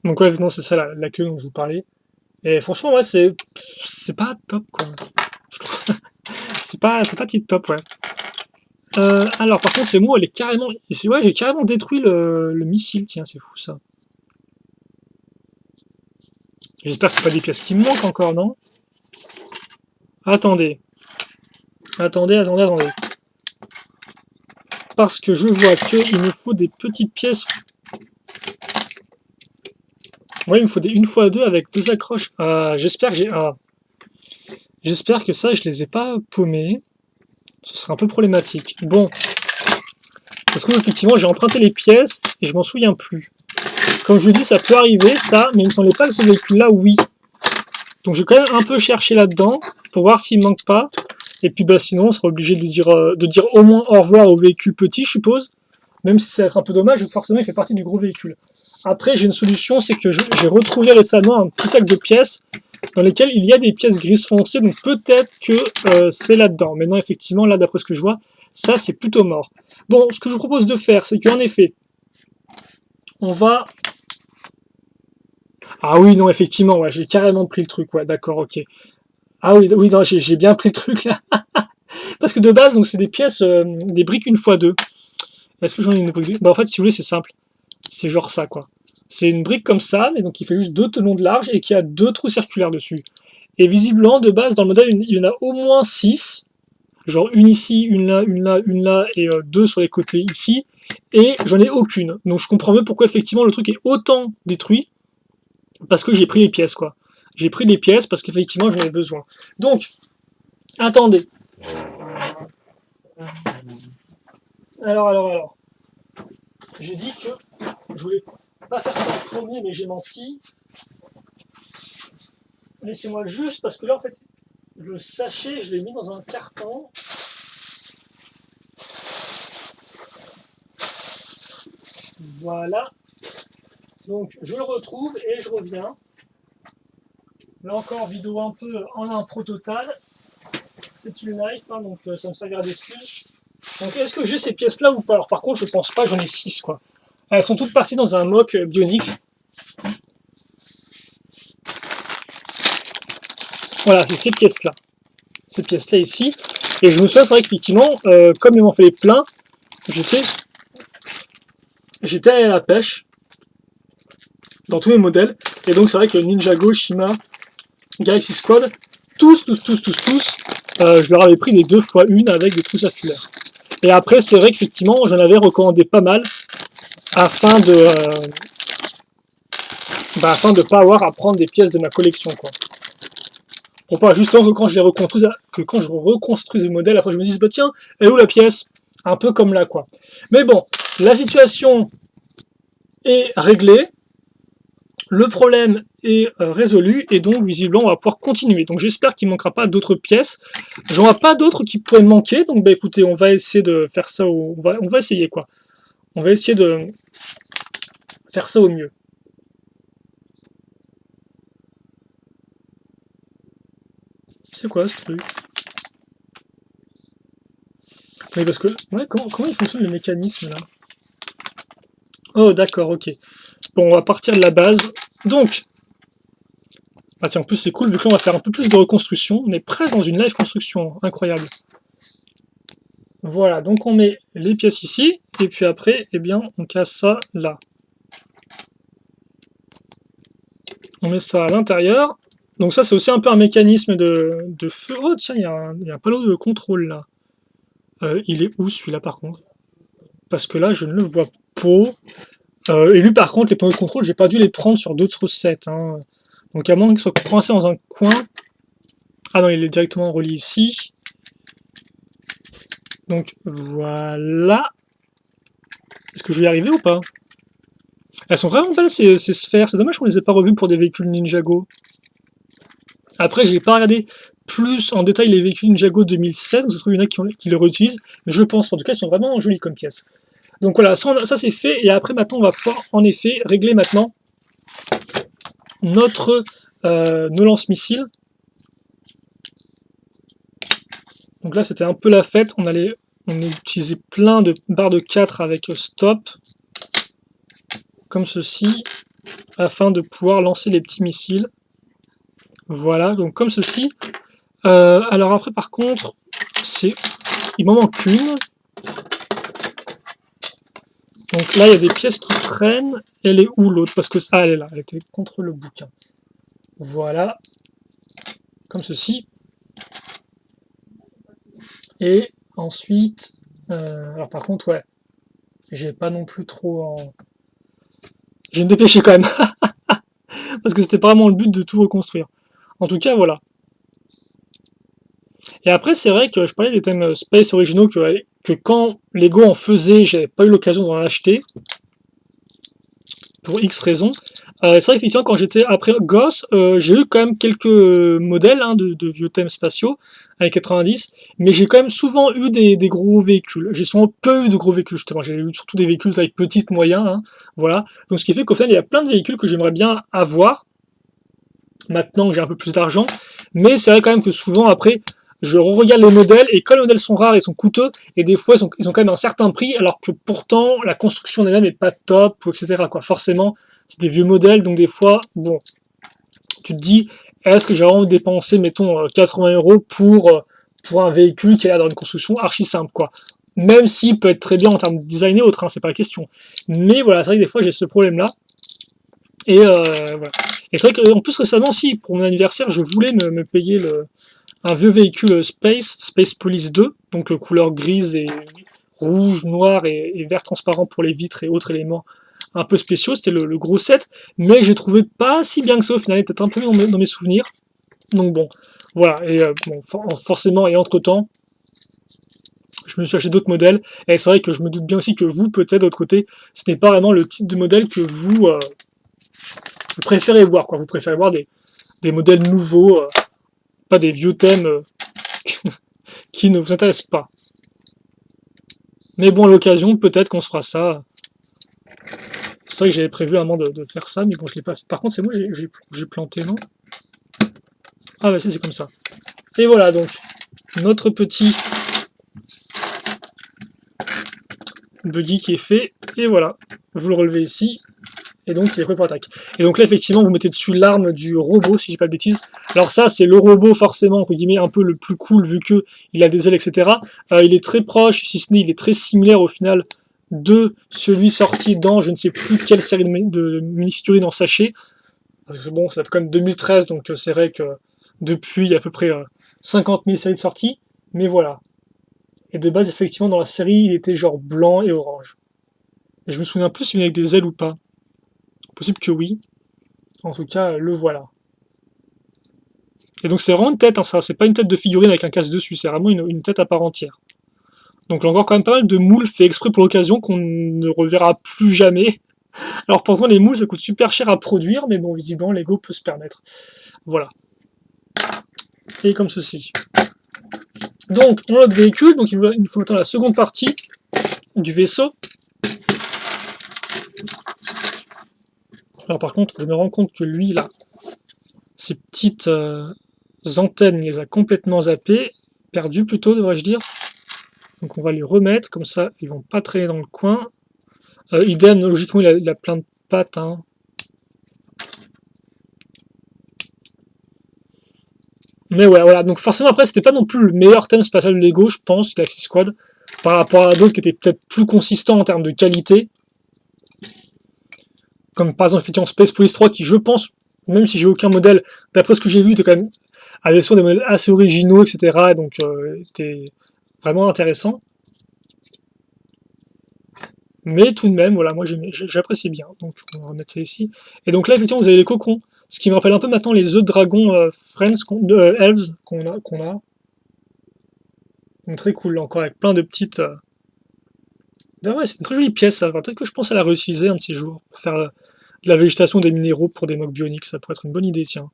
Donc ouais non c'est ça la queue dont je vous parlais. Et franchement ouais c'est pas top quoi. Je trouve... c'est pas tip top ouais. Alors par contre c'est moi elle est carrément... Ouais j'ai carrément détruit le missile, tiens c'est fou ça. J'espère que c'est pas des pièces qui me manquent encore, non? Attendez. Attendez. Parce que je vois qu'il me faut des petites pièces. Ouais, il me faut des 1x2 avec 2 accroches. J'espère que j'ai... J'espère que ça, je les ai pas paumés. Ce serait un peu problématique. Bon. Ça se trouve, effectivement, j'ai emprunté les pièces et je m'en souviens plus. Comme je vous dis, ça peut arriver, ça, mais il me semblait pas que ce véhicule-là, oui. Donc je vais quand même un peu chercher là-dedans pour voir s'il ne manque pas. Et puis bah, sinon, on sera obligé de dire au moins au revoir au véhicule petit, je suppose. Même si ça va être un peu dommage, forcément il fait partie du gros véhicule. Après, j'ai une solution, c'est que j'ai retrouvé récemment un petit sac de pièces dans lesquelles il y a des pièces grises foncées, donc peut-être que c'est là-dedans. Mais non, effectivement, là, d'après ce que je vois, ça, c'est plutôt mort. Bon, ce que je vous propose de faire, c'est qu'en effet, on va... Ah oui, non, effectivement, ouais, j'ai carrément pris le truc, ouais, d'accord, ok. Ah oui, oui, non, j'ai bien pris le truc, là. Parce que de base, donc c'est des pièces, des briques 1x2. Est-ce que j'en ai une brique? Bah en fait, si vous voulez, c'est simple. C'est genre ça, quoi. C'est une brique comme ça, mais donc qui fait juste 2 tenons de large et qui a 2 trous circulaires dessus. Et visiblement, de base, dans le modèle, il y en a au moins 6. Genre une ici, une là, et 2 sur les côtés ici. Et j'en ai aucune. Donc je comprends mieux pourquoi effectivement le truc est autant détruit. Parce que j'ai pris les pièces, quoi. J'ai pris des pièces parce qu'effectivement j'en ai besoin. Donc, attendez. Alors. J'ai dit que je voulais pas faire ça en premier, mais j'ai menti. Laissez-moi juste, parce que là, en fait, le sachet, je l'ai mis dans un carton. Voilà. Donc, je le retrouve et je reviens. Là encore, vidéo un peu en impro total. C'est une knife, hein, donc ça me servira d'excuse. Donc, est-ce que j'ai ces pièces-là ou pas? Alors, par contre, je pense pas, j'en ai 6, quoi. Elles sont toutes parties dans un mock bionique. Voilà, c'est ces pièces-là. Ces pièces-là ici. Et je me souviens, c'est vrai qu'effectivement, comme ils m'en fallait plein, j'étais allé à la pêche dans tous mes modèles. Et donc, c'est vrai que Ninjago, Shima, Galaxy Squad, tous, je leur avais pris les 2x1 avec des trous circulaires. Et après, c'est vrai qu'effectivement, j'en avais recommandé pas mal afin de pas avoir à prendre des pièces de ma collection, quoi. Pour pas justement que quand je reconstruise le modèle, après je me dise, bah tiens, elle est où la pièce? Un peu comme là, quoi. Mais bon, la situation est réglée, le problème est résolu, et donc visiblement on va pouvoir continuer. Donc j'espère qu'il ne manquera pas d'autres pièces. J'en ai pas d'autres qui pourraient manquer, donc bah écoutez, on va essayer de faire ça, on va essayer quoi. On va essayer de faire ça au mieux. C'est quoi ce truc? Mais parce que, ouais, comment il fonctionne le mécanisme là? Oh d'accord, ok. Bon, on va partir de la base. Donc, ah tiens, en plus c'est cool, vu que là on va faire un peu plus de reconstruction. On est presque dans une live construction, incroyable. Voilà, donc on met les pièces ici, et puis après, eh bien, on casse ça là. On met ça à l'intérieur. Donc ça, c'est aussi un peu un mécanisme de feu. Oh tiens, il y a un panneau de contrôle là. Il est où celui-là par contre? Parce que là, je ne le vois pas. Et lui par contre, les panneaux de contrôle, j'ai pas dû les prendre sur d'autres recettes. Hein. Donc à moins qu'il soit coincé dans un coin. Ah non, il est directement relié ici. Donc voilà. Est-ce que je vais y arriver ou pas? Elles sont vraiment belles ces sphères. C'est dommage qu'on les ait pas revues pour des véhicules Ninjago. Après, j'ai pas regardé plus en détail les véhicules Ninjago 2016, donc ça se trouve, il y en a qui les réutilisent, mais je pense, en tout cas, ils sont vraiment jolis comme pièces. Donc voilà, ça c'est fait, et après maintenant, on va pouvoir en effet régler maintenant nos lance-missiles. Donc là, c'était un peu la fête, on a utilisé plein de barres de 4 avec stop, comme ceci, afin de pouvoir lancer les petits missiles. Voilà, donc comme ceci. Alors après, par contre, il m'en manque une. Donc là, il y a des pièces qui traînent. Elle est où l'autre? Parce que elle est là. Elle était contre le bouquin. Voilà, comme ceci. Et ensuite, alors par contre, ouais, j'ai pas non plus trop en. Je vais me dépêcher quand même, parce que c'était pas vraiment le but de tout reconstruire. En tout cas, voilà. Et après, c'est vrai que je parlais des thèmes Space originaux que quand Lego en faisait, j'avais pas eu l'occasion d'en acheter. Pour X raisons. C'est vrai qu'effectivement, quand j'étais après gosse, j'ai eu quand même quelques modèles hein, de vieux thèmes spatiaux, avec 90, mais j'ai quand même souvent eu des gros véhicules. J'ai souvent peu eu de gros véhicules, justement. J'ai eu surtout des véhicules taille petite, moyen, hein, voilà. Donc ce qui fait qu'au final, il y a plein de véhicules que j'aimerais bien avoir, maintenant que j'ai un peu plus d'argent, mais c'est vrai quand même que souvent, après, je regarde les modèles, et quand les modèles sont rares, ils sont coûteux, et des fois, ils ont quand même un certain prix, alors que pourtant, la construction d'elle-même n'est pas top, etc. Quoi. Forcément, c'est des vieux modèles, donc des fois, bon, tu te dis, est-ce que j'ai vraiment dépensé, mettons, 80 € pour un véhicule qui a l'air d'avoir une construction archi simple, quoi. Même s'il peut être très bien en termes de design et autres, hein, c'est pas la question. Mais voilà, c'est vrai que des fois, j'ai ce problème-là. Et voilà. Et c'est vrai qu'en plus, récemment, si, pour mon anniversaire, je voulais me payer un vieux véhicule Space Police 2, donc couleur grise et rouge, noir et vert transparent pour les vitres et autres éléments un peu spéciaux. C'était le gros set, mais j'ai trouvé pas si bien que ça au final, il était un peu mieux dans mes souvenirs. Donc bon, voilà. Et bon, forcément, et entre temps, je me suis acheté d'autres modèles. Et c'est vrai que je me doute bien aussi que vous, peut-être, d'autre côté, ce n'est pas vraiment le type de modèle que vous préférez voir. Quoi. Vous préférez voir des modèles nouveaux, pas des vieux thèmes qui ne vous intéressent pas. Mais bon, à l'occasion, peut-être qu'on se fera ça. C'est vrai que j'avais prévu un moment de faire ça, mais bon, je l'ai pas fait. Par contre, c'est moi, j'ai planté, non? Ah bah c'est comme ça. Et voilà, donc, notre petit buggy qui est fait. Et voilà, vous le relevez ici. Et donc, il est prêt pour attaque. Et donc là, effectivement, vous mettez dessus l'arme du robot, si je dis pas de bêtises. Alors ça, c'est le robot, forcément, entre guillemets, un peu le plus cool, vu que il a des ailes, etc. Il est très proche, si ce n'est, il est très similaire, au final, de celui sorti dans, je ne sais plus quelle série de mini-figurines en sachet. Parce que bon, ça date quand même 2013, donc c'est vrai que depuis, il y a à peu près 50 000 séries de sorties. Mais voilà. Et de base, effectivement, dans la série, il était genre blanc et orange. Et je me souviens plus s'il venait avec des ailes ou pas. Possible que oui. En tout cas, le voilà. Et donc c'est vraiment une tête, hein, ça, c'est pas une tête de figurine avec un casque dessus, c'est vraiment une tête à part entière. Donc là encore quand même pas mal de moules faits exprès pour l'occasion qu'on ne reverra plus jamais. Alors pourtant les moules ça coûte super cher à produire, mais bon visiblement Lego peut se permettre. Voilà. Et comme ceci. Donc on a notre véhicule, donc il nous faut maintenant la seconde partie du vaisseau. Alors par contre je me rends compte que lui là, ces petites antennes, il les a complètement zappées, perdues plutôt devrais-je dire. Donc on va les remettre, comme ça ils vont pas traîner dans le coin. Idem, logiquement il a plein de pattes. Hein. Mais ouais, voilà, donc forcément après c'était pas non plus le meilleur thème spatial de Lego, je pense, Galaxy Squad, par rapport à d'autres qui étaient peut-être plus consistants en termes de qualité. Comme par exemple effectivement Space Police 3 qui je pense, même si j'ai aucun modèle, d'après ce que j'ai vu, était quand même avait sur des modèles assez originaux, etc. Donc était vraiment intéressant. Mais tout de même, voilà, moi j'apprécie bien. Donc on va remettre ça ici. Et donc là, effectivement, vous avez les cocons. Ce qui me rappelle un peu maintenant les œufs de dragon Friends, Elves qu'on a. Donc très cool, là, encore avec plein de petites. Ah ouais, c'est une très jolie pièce, ça. Peut-être que je pense à la réutiliser un de ces jours. Pour faire de la végétation des minéraux pour des mocs bioniques. Ça pourrait être une bonne idée, tiens.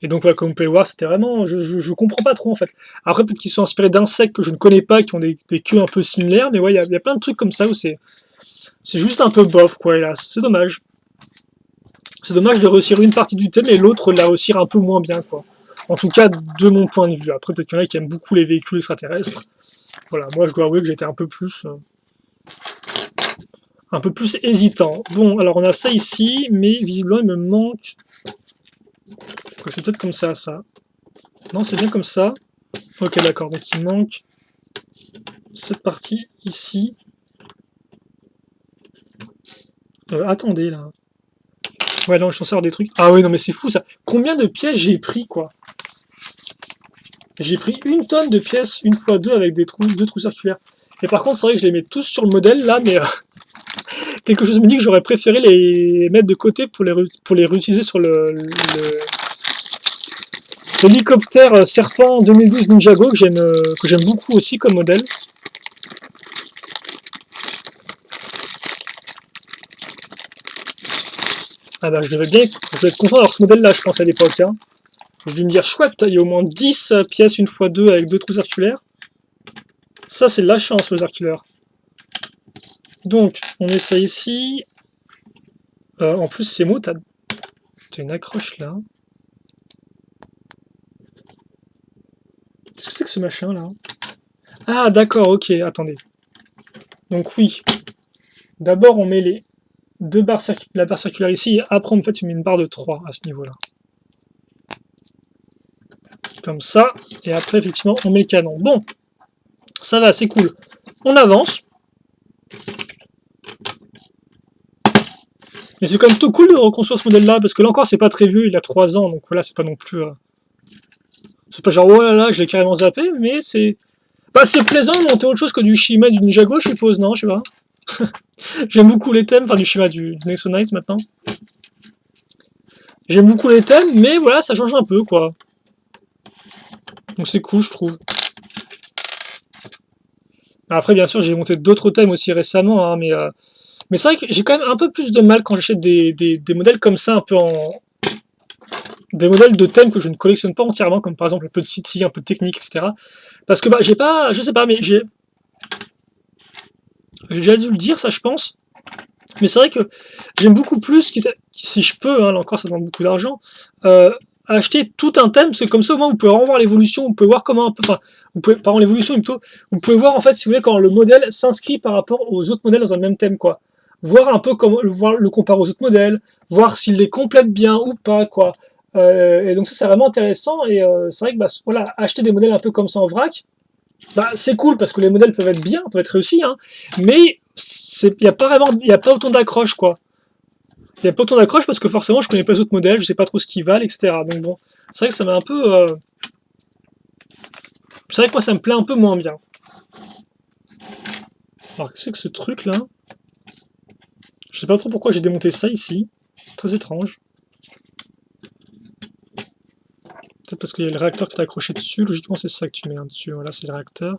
Et donc, ouais, comme vous pouvez le voir, c'était vraiment. Je comprends pas trop en fait. Après, peut-être qu'ils sont inspirés d'insectes que je ne connais pas, qui ont des queues un peu similaires. Mais ouais, il y a plein de trucs comme ça où c'est juste un peu bof, quoi, hélas. C'est dommage. C'est dommage de réussir une partie du thème et l'autre de la réussir un peu moins bien, quoi. En tout cas, de mon point de vue. Après, peut-être qu'il y en a qui aiment beaucoup les véhicules extraterrestres. Voilà, moi, je dois avouer que j'étais un peu plus hésitant. Bon, alors on a ça ici, mais visiblement, il me manque... C'est peut-être comme ça. Non, c'est bien comme ça. Ok, d'accord, donc il manque cette partie ici. Attendez, là. Ouais, non, je suis censé avoir des trucs. Ah oui, non, mais c'est fou, ça. Combien de pièces j'ai pris, quoi? J'ai pris 1 tonne de pièces, 1 x 2, avec deux trous circulaires. Et par contre, c'est vrai que je les mets tous sur le modèle, là, mais quelque chose me dit que j'aurais préféré les mettre de côté pour les réutiliser sur l'hélicoptère Serpent 2012 Ninjago, que j'aime beaucoup aussi comme modèle. Ah bah, je devais être content d'avoir ce modèle-là, je pense, à l'époque. Hein. Je dû me dire, chouette, il y a au moins 10 pièces 1 x 2 avec 2 trous circulaires. Ça, c'est de la chance, le circulaire. Donc, on met ça ici. En plus, ces mots, t'as une accroche là. Qu'est-ce que c'est que ce machin là? Ah, d'accord, ok, attendez. Donc, oui. D'abord, on met les la barre circulaire ici. Et après, en fait, tu mets une barre de 3 à ce niveau-là. Comme ça. Et après, effectivement, on met le canon. Bon, ça va, c'est cool. On avance. Mais c'est quand même plutôt cool de reconstruire ce modèle-là, parce que là encore, c'est pas très vieux, il a 3 ans, donc voilà, c'est pas non plus... C'est pas genre, oh là là, je l'ai carrément zappé, mais c'est... Bah, c'est plaisant de monter autre chose que du Shima et du Ninjago, je suppose, non, je sais pas. J'aime beaucoup les thèmes, enfin du Shima, du Nexo Knights maintenant. J'aime beaucoup les thèmes, mais voilà, ça change un peu, quoi. Donc c'est cool, je trouve. Après, bien sûr, j'ai monté d'autres thèmes aussi récemment, hein, mais c'est vrai que j'ai quand même un peu plus de mal quand j'achète des modèles comme ça, un peu en... Des modèles de thèmes que je ne collectionne pas entièrement, comme par exemple un peu de City, un peu de technique, etc. Parce que bah, j'ai pas... Je sais pas, mais j'ai déjà dû le dire, ça, je pense. Mais c'est vrai que j'aime beaucoup plus, si je peux, hein, là encore ça demande beaucoup d'argent, acheter tout un thème, c'est comme ça au moins vous pouvez revoir l'évolution, vous pouvez voir comment un peu, enfin, vous pouvez, pardon, l'évolution plutôt, vous pouvez voir en fait, si vous voulez, quand le modèle s'inscrit par rapport aux autres modèles dans un même thème, quoi. Voir un peu comment, voir le comparer aux autres modèles, voir s'il les complète bien ou pas, quoi. Et donc ça c'est vraiment intéressant, et c'est vrai que bah, voilà, acheter des modèles un peu comme ça en vrac, bah, c'est cool parce que les modèles peuvent être bien, peuvent être réussis, hein, mais il n'y a pas vraiment, il y a pas autant d'accroche, quoi. Il n'y a pas autant d'accroche parce que forcément je connais pas les autres modèles, je sais pas trop ce qu'ils valent, etc. Donc bon, c'est vrai que ça m'a un peu... C'est vrai que moi ça me plaît un peu moins bien. Alors qu'est-ce que c'est que ce truc là? Je sais pas trop pourquoi j'ai démonté ça ici. C'est très étrange. peut-être parce qu'il y a le réacteur qui est accroché dessus. Logiquement, c'est ça que tu mets dessus. Voilà, c'est le réacteur.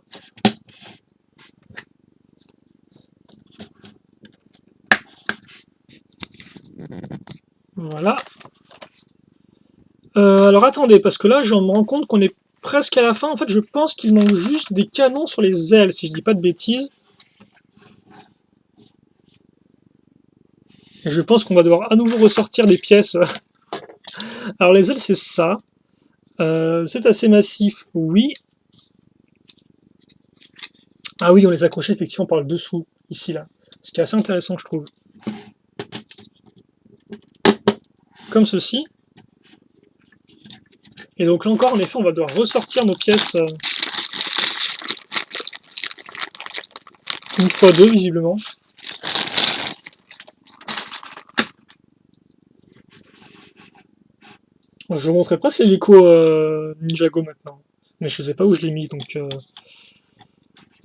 Voilà. Alors attendez, parce que là, je me rends compte qu'on est presque à la fin. En fait, je pense qu'il manque juste des canons sur les ailes, si je dis pas de bêtises. Et je pense qu'on va devoir à nouveau ressortir des pièces. Alors les ailes, c'est ça. C'est assez massif, oui. Ah oui, on les accrochait effectivement par le dessous, ici, là. Ce qui est assez intéressant, je trouve. Comme ceci. Et donc là encore, en effet, on va devoir ressortir nos pièces une fois deux, visiblement. Je vous montrerai presque l'hélico Ninjago maintenant. Mais je sais pas où je l'ai mis, donc...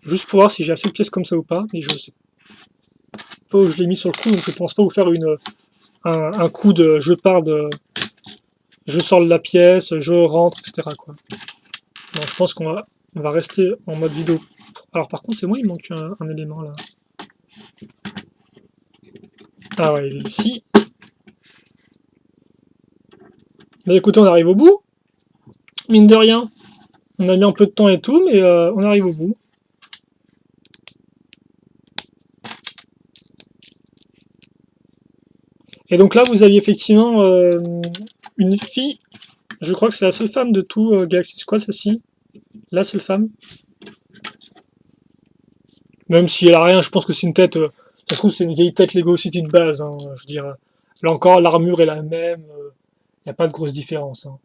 juste pour voir si j'ai assez de pièces comme ça ou pas. Mais je sais pas où je l'ai mis sur le coup, donc je pense pas vous faire un coup de je pars de... je sors de la pièce, je rentre, etc. quoi. Non, je pense qu'on va rester en mode vidéo. Alors par contre, c'est moi, il manque un élément là. Ah ouais, il est ici. Mais écoutez, on arrive au bout. Mine de rien. On a mis un peu de temps et tout, mais on arrive au bout. Et donc là, vous aviez effectivement une fille. Je crois que c'est la seule femme de tout Galaxy Squad, celle-ci. La seule femme. Même si elle a rien, je pense que c'est une tête... ça se trouve, c'est une vieille tête Lego City de base. Hein, je veux dire, là encore, l'armure est la même. Il n'y a pas de grosse différence. Hein.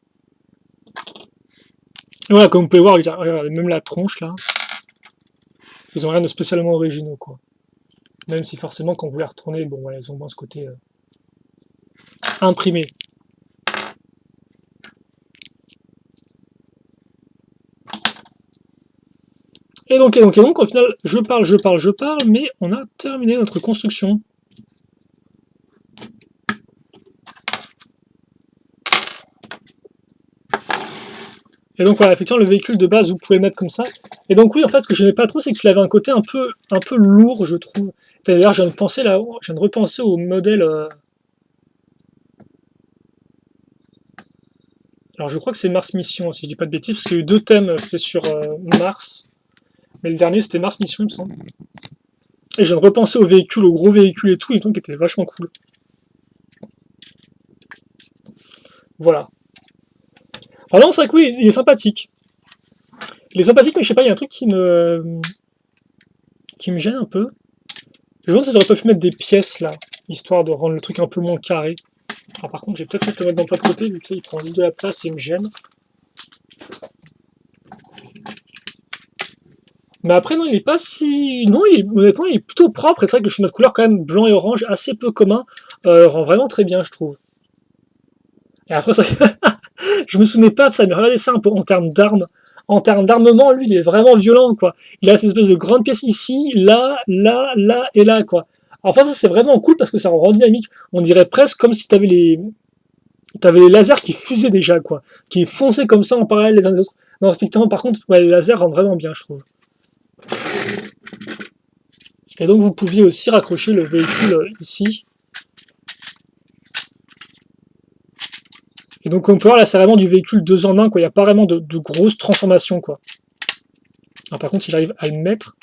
Et voilà, comme vous pouvez voir, regardez, même la tronche, là. Ils ont rien de spécialement originaux, quoi. Même si forcément, quand vous les retournez, bon, voilà, ils ont moins ce côté imprimé. Et donc, au final, je parle, mais on a terminé notre construction. Et donc voilà, effectivement, le véhicule de base, vous pouvez le mettre comme ça. Et donc oui, en fait, ce que je n'aimais pas trop, c'est qu'il avait un côté un peu lourd, je trouve. D'ailleurs, je viens de repenser au modèle... Alors je crois que c'est Mars Mission, si je dis pas de bêtises, parce qu'il y a eu deux thèmes faits sur Mars. Mais le dernier, c'était Mars Mission, il me semble. Et je viens de repenser au véhicule, au gros véhicule et tout, et donc qui était vachement cool. Voilà. Alors non, c'est vrai que oui, il est sympathique. Il est sympathique, mais je sais pas, il y a un truc qui me gêne un peu. Je me demande si j'aurais pas pu mettre des pièces là, histoire de rendre le truc un peu moins carré. Alors par contre, j'ai peut-être fait le mettre dans pas de côté, vu que là, il prend juste de la place et il me gêne. Mais après, non, il est pas si... Non, honnêtement, il est plutôt propre. Et c'est vrai que le schéma de couleur, quand même, blanc et orange, assez peu commun, rend vraiment très bien, je trouve. Et après, ça... je me souvenais pas de ça, mais regardez ça un peu en termes d'armes. En termes d'armement, lui, il est vraiment violent, quoi. Il a cette espèce de grande pièce ici, là, là, là et là, quoi. Alors, enfin, ça, c'est vraiment cool parce que ça rend dynamique. On dirait presque comme si t'avais les lasers qui fusaient déjà, quoi. Qui fonçaient comme ça en parallèle les uns des autres. Non, effectivement, par contre, ouais, les lasers rendent vraiment bien, je trouve. Et donc, vous pouviez aussi raccrocher le véhicule ici. Et donc, on peut voir là, c'est vraiment du véhicule 2 en 1, quoi. Il n'y a pas vraiment de grosses transformations, quoi. Alors, par contre, si j'arrive à le mettre,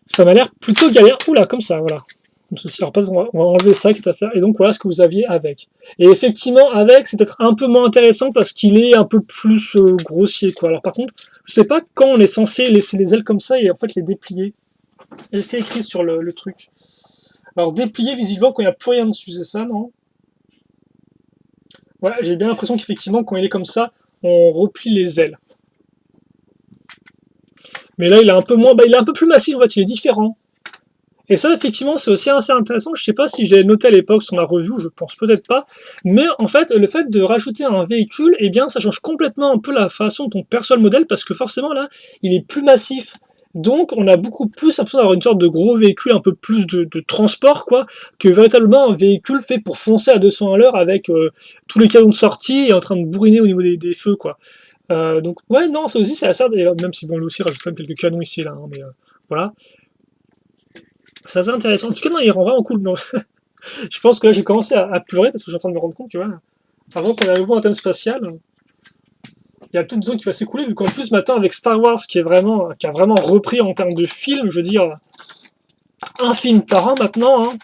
ça m'a l'air plutôt galère. Oula, comme ça, voilà. Comme ceci. Alors, on va enlever ça, cette affaire. Et donc, voilà ce que vous aviez avec. Et effectivement, avec, c'est peut-être un peu moins intéressant parce qu'il est un peu plus grossier, quoi. Alors, par contre, je sais pas quand on est censé laisser les ailes comme ça et en fait les déplier. Et c'est écrit sur le truc. Alors, déplier, visiblement, quand il n'y a plus rien dessus, c'est ça, non? Ouais, j'ai bien l'impression qu'effectivement, quand il est comme ça, on replie les ailes. Mais là, il est un peu moins, il est un peu plus massif, en fait, il est différent. Et ça, effectivement, c'est aussi assez intéressant. Je sais pas si j'ai noté à l'époque sur la review, je pense peut-être pas. Mais en fait, le fait de rajouter un véhicule, eh bien, ça change complètement un peu la façon dont on perçoit le modèle, parce que forcément, là, il est plus massif. Donc on a beaucoup plus l'impression d'avoir une sorte de gros véhicule, un peu plus de transport, quoi, que véritablement un véhicule fait pour foncer à 200 à l'heure avec tous les canons de sortie et en train de bourriner au niveau des feux, quoi. Donc ouais, non, ça aussi c'est assez, même si bon, lui aussi rajoute quand même quelques canons ici et là, hein, mais voilà. C'est assez intéressant. En tout cas, non, il rend vraiment cool. Non. Je pense que là j'ai commencé à pleurer parce que je suis en train de me rendre compte, tu vois. Avant qu'on ait à nouveau un thème spatial, il y a toute une zone qui va s'écouler, vu qu'en plus maintenant avec Star Wars qui a vraiment repris en termes de film, je veux dire, un film par an maintenant, hein.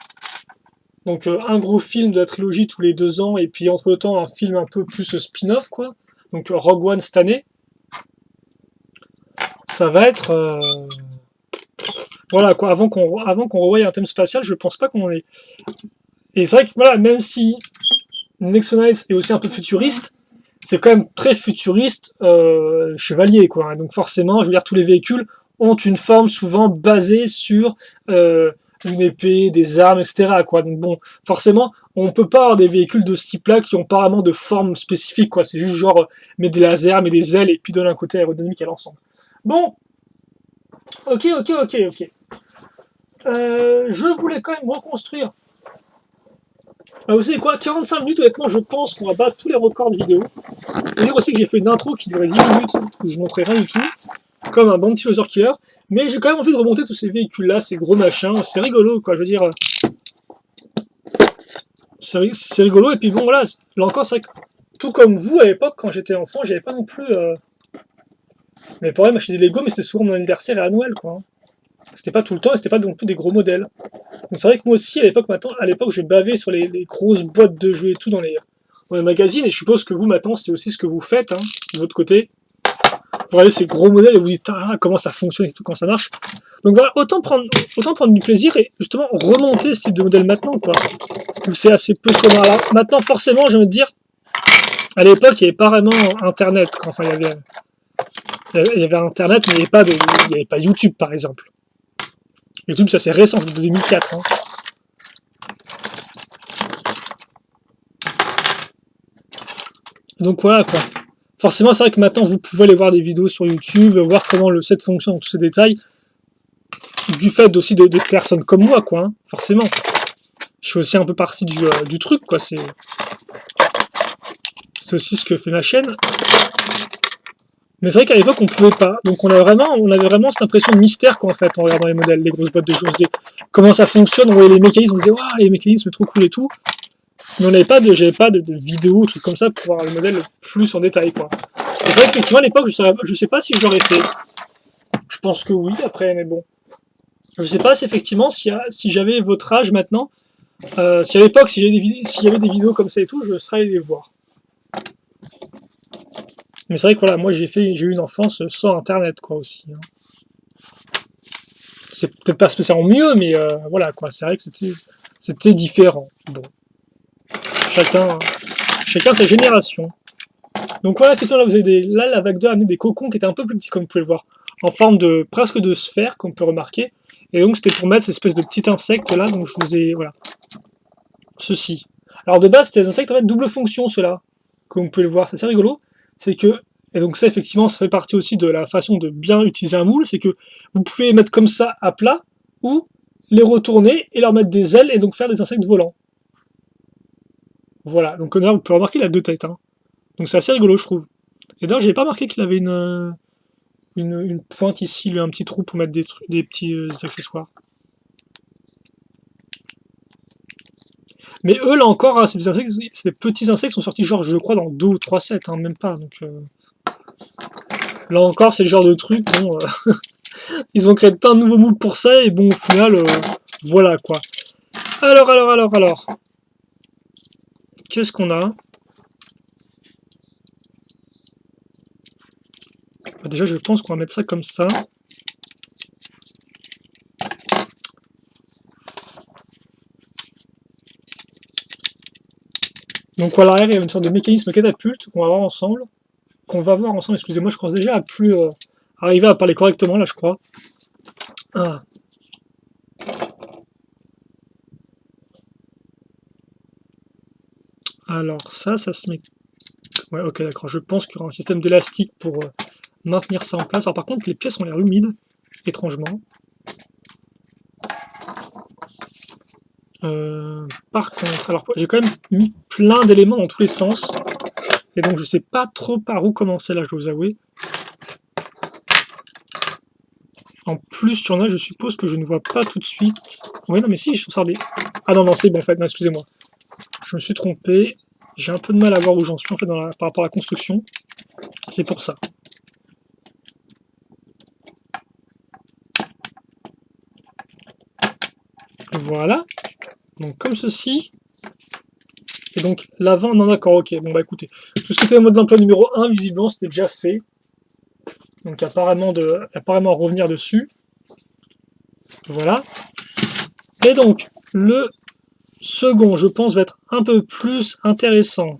Donc un gros film de la trilogie tous les 2 ans, et puis entre temps un film un peu plus spin-off, quoi. Donc Rogue One cette année. Ça va être voilà quoi, avant qu'on revoie un thème spatial, je pense pas qu'on ait. Et c'est vrai que voilà, même si Nexonites est aussi un peu futuriste, c'est quand même très futuriste chevalier, quoi. Donc forcément, je veux dire, tous les véhicules ont une forme souvent basée sur une épée, des armes, etc., quoi. Donc bon, forcément, on peut pas avoir des véhicules de ce type-là qui ont pas vraiment de forme spécifique, quoi. C'est juste genre, mettre des lasers, mettre des ailes, et puis donner un côté aérodynamique à l'ensemble. Bon, ok. Je voulais quand même reconstruire. Vous savez quoi, 45 minutes, honnêtement, je pense qu'on va battre tous les records de vidéo. Je veux dire aussi que j'ai fait une intro qui durait 10 minutes, où je montrais rien du tout, comme un bon petit loser killer. Mais j'ai quand même envie de remonter tous ces véhicules-là, ces gros machins. C'est rigolo, quoi. Je veux dire, c'est rigolo. Et puis bon, voilà, là encore, c'est vrai que tout comme vous, à l'époque, quand j'étais enfant, j'avais pas non plus. Mais pareil, m'acheter des Lego, mais c'était souvent mon anniversaire et à Noël, quoi, hein. C'était pas tout le temps et c'était pas non plus des gros modèles. Donc c'est vrai que moi aussi, à l'époque, je bavais sur les grosses boîtes de jeux et tout dans les magazines, et je suppose que vous, maintenant, c'est aussi ce que vous faites, hein, de votre côté. Vous regardez ces gros modèles et vous dites, ah, comment ça fonctionne et tout, comment ça marche. Donc voilà, autant prendre du plaisir et justement remonter ce type de modèle maintenant, quoi. Donc c'est assez peu commun. Alors maintenant, forcément, je vais me dire, à l'époque, il n'y avait pas vraiment Internet. Enfin, il y avait Internet, mais il n'y avait pas YouTube, par exemple. YouTube, ça c'est récent, c'est de 2004. Hein. Donc voilà, quoi. Forcément, c'est vrai que maintenant, vous pouvez aller voir des vidéos sur YouTube, voir comment le set fonctionne dans tous ces détails, du fait aussi de personnes comme moi, quoi, hein, forcément. Je fais aussi un peu partie du truc, quoi. C'est aussi ce que fait ma chaîne. Mais c'est vrai qu'à l'époque, on pouvait pas. Donc on avait vraiment cette impression de mystère, quoi, en fait, en regardant les modèles, les grosses boîtes de jeux. On se disait comment ça fonctionne, on voyait les mécanismes, on se disait, waouh, les mécanismes, trop cool et tout. Mais j'avais pas de vidéo, trucs comme ça, pour voir le modèle plus en détail, quoi. Et c'est vrai qu'effectivement, à l'époque, je sais pas si je l'aurais fait. Je pense que oui, après, mais bon. Je sais pas si effectivement, si j'avais votre âge maintenant, si à l'époque, s'il y avait des vidéos comme ça et tout, je serais allé les voir. Mais c'est vrai que voilà, moi j'ai eu une enfance sans internet, quoi, aussi, hein. C'est peut-être pas spécialement mieux, mais voilà, quoi, c'est vrai que c'était différent. Bon, chacun, chacun sa génération. Donc voilà, effectivement, là, là, la vague 2 a amené des cocons qui étaient un peu plus petits, comme vous pouvez le voir, en forme de presque de sphère, comme on peut remarquer. Et donc c'était pour mettre cette espèce de petit insecte là, donc je vous ai, voilà, ceci. Alors de base, c'était des insectes en fait double fonction, ceux-là, comme vous pouvez le voir, c'est assez rigolo. C'est que, et donc ça effectivement, ça fait partie aussi de la façon de bien utiliser un moule, c'est que vous pouvez les mettre comme ça à plat, ou les retourner et leur mettre des ailes et donc faire des insectes volants. Voilà, donc là, vous pouvez remarquer, il a deux têtes, hein. Donc c'est assez rigolo, je trouve. Et d'ailleurs, j'avais pas remarqué qu'il avait une pointe ici, lui, un petit trou pour mettre des petits accessoires. Mais eux, là encore, hein, ces petits insectes sont sortis, genre, je crois, dans 2 ou 3 sets, hein, même pas. Donc, là encore, c'est le genre de truc, bon, ils ont créé un nouveau moule pour ça, et bon, au final, voilà, quoi. Alors. Qu'est-ce qu'on a? Bah, déjà, je pense qu'on va mettre ça comme ça. Donc, à l'arrière, il y a une sorte de mécanisme catapulte qu'on va voir ensemble. Excusez-moi, je commence déjà à plus arriver à parler correctement, là, je crois. Ah. Alors, ça se met... Ouais, ok, d'accord. Je pense qu'il y aura un système d'élastique pour maintenir ça en place. Alors, par contre, les pièces ont l'air humides. étrangement. Par contre, alors j'ai quand même mis plein d'éléments dans tous les sens, et donc je sais pas trop par où commencer là, je dois vous avouer. En plus, il y en a, je suppose que je ne vois pas tout de suite. Oui, non, mais si, je suis des... Ah non, non, c'est bon en fait, non, excusez-moi. Je me suis trompé. J'ai un peu de mal à voir où j'en suis en fait par rapport à la construction. C'est pour ça. Voilà. Donc comme ceci. Et donc l'avant, non d'accord, ok. Bon bah écoutez, tout ce qui était en mode d'emploi numéro 1, visiblement, c'était déjà fait. Donc apparemment revenir dessus. Voilà. Et donc, le second, je pense, va être un peu plus intéressant.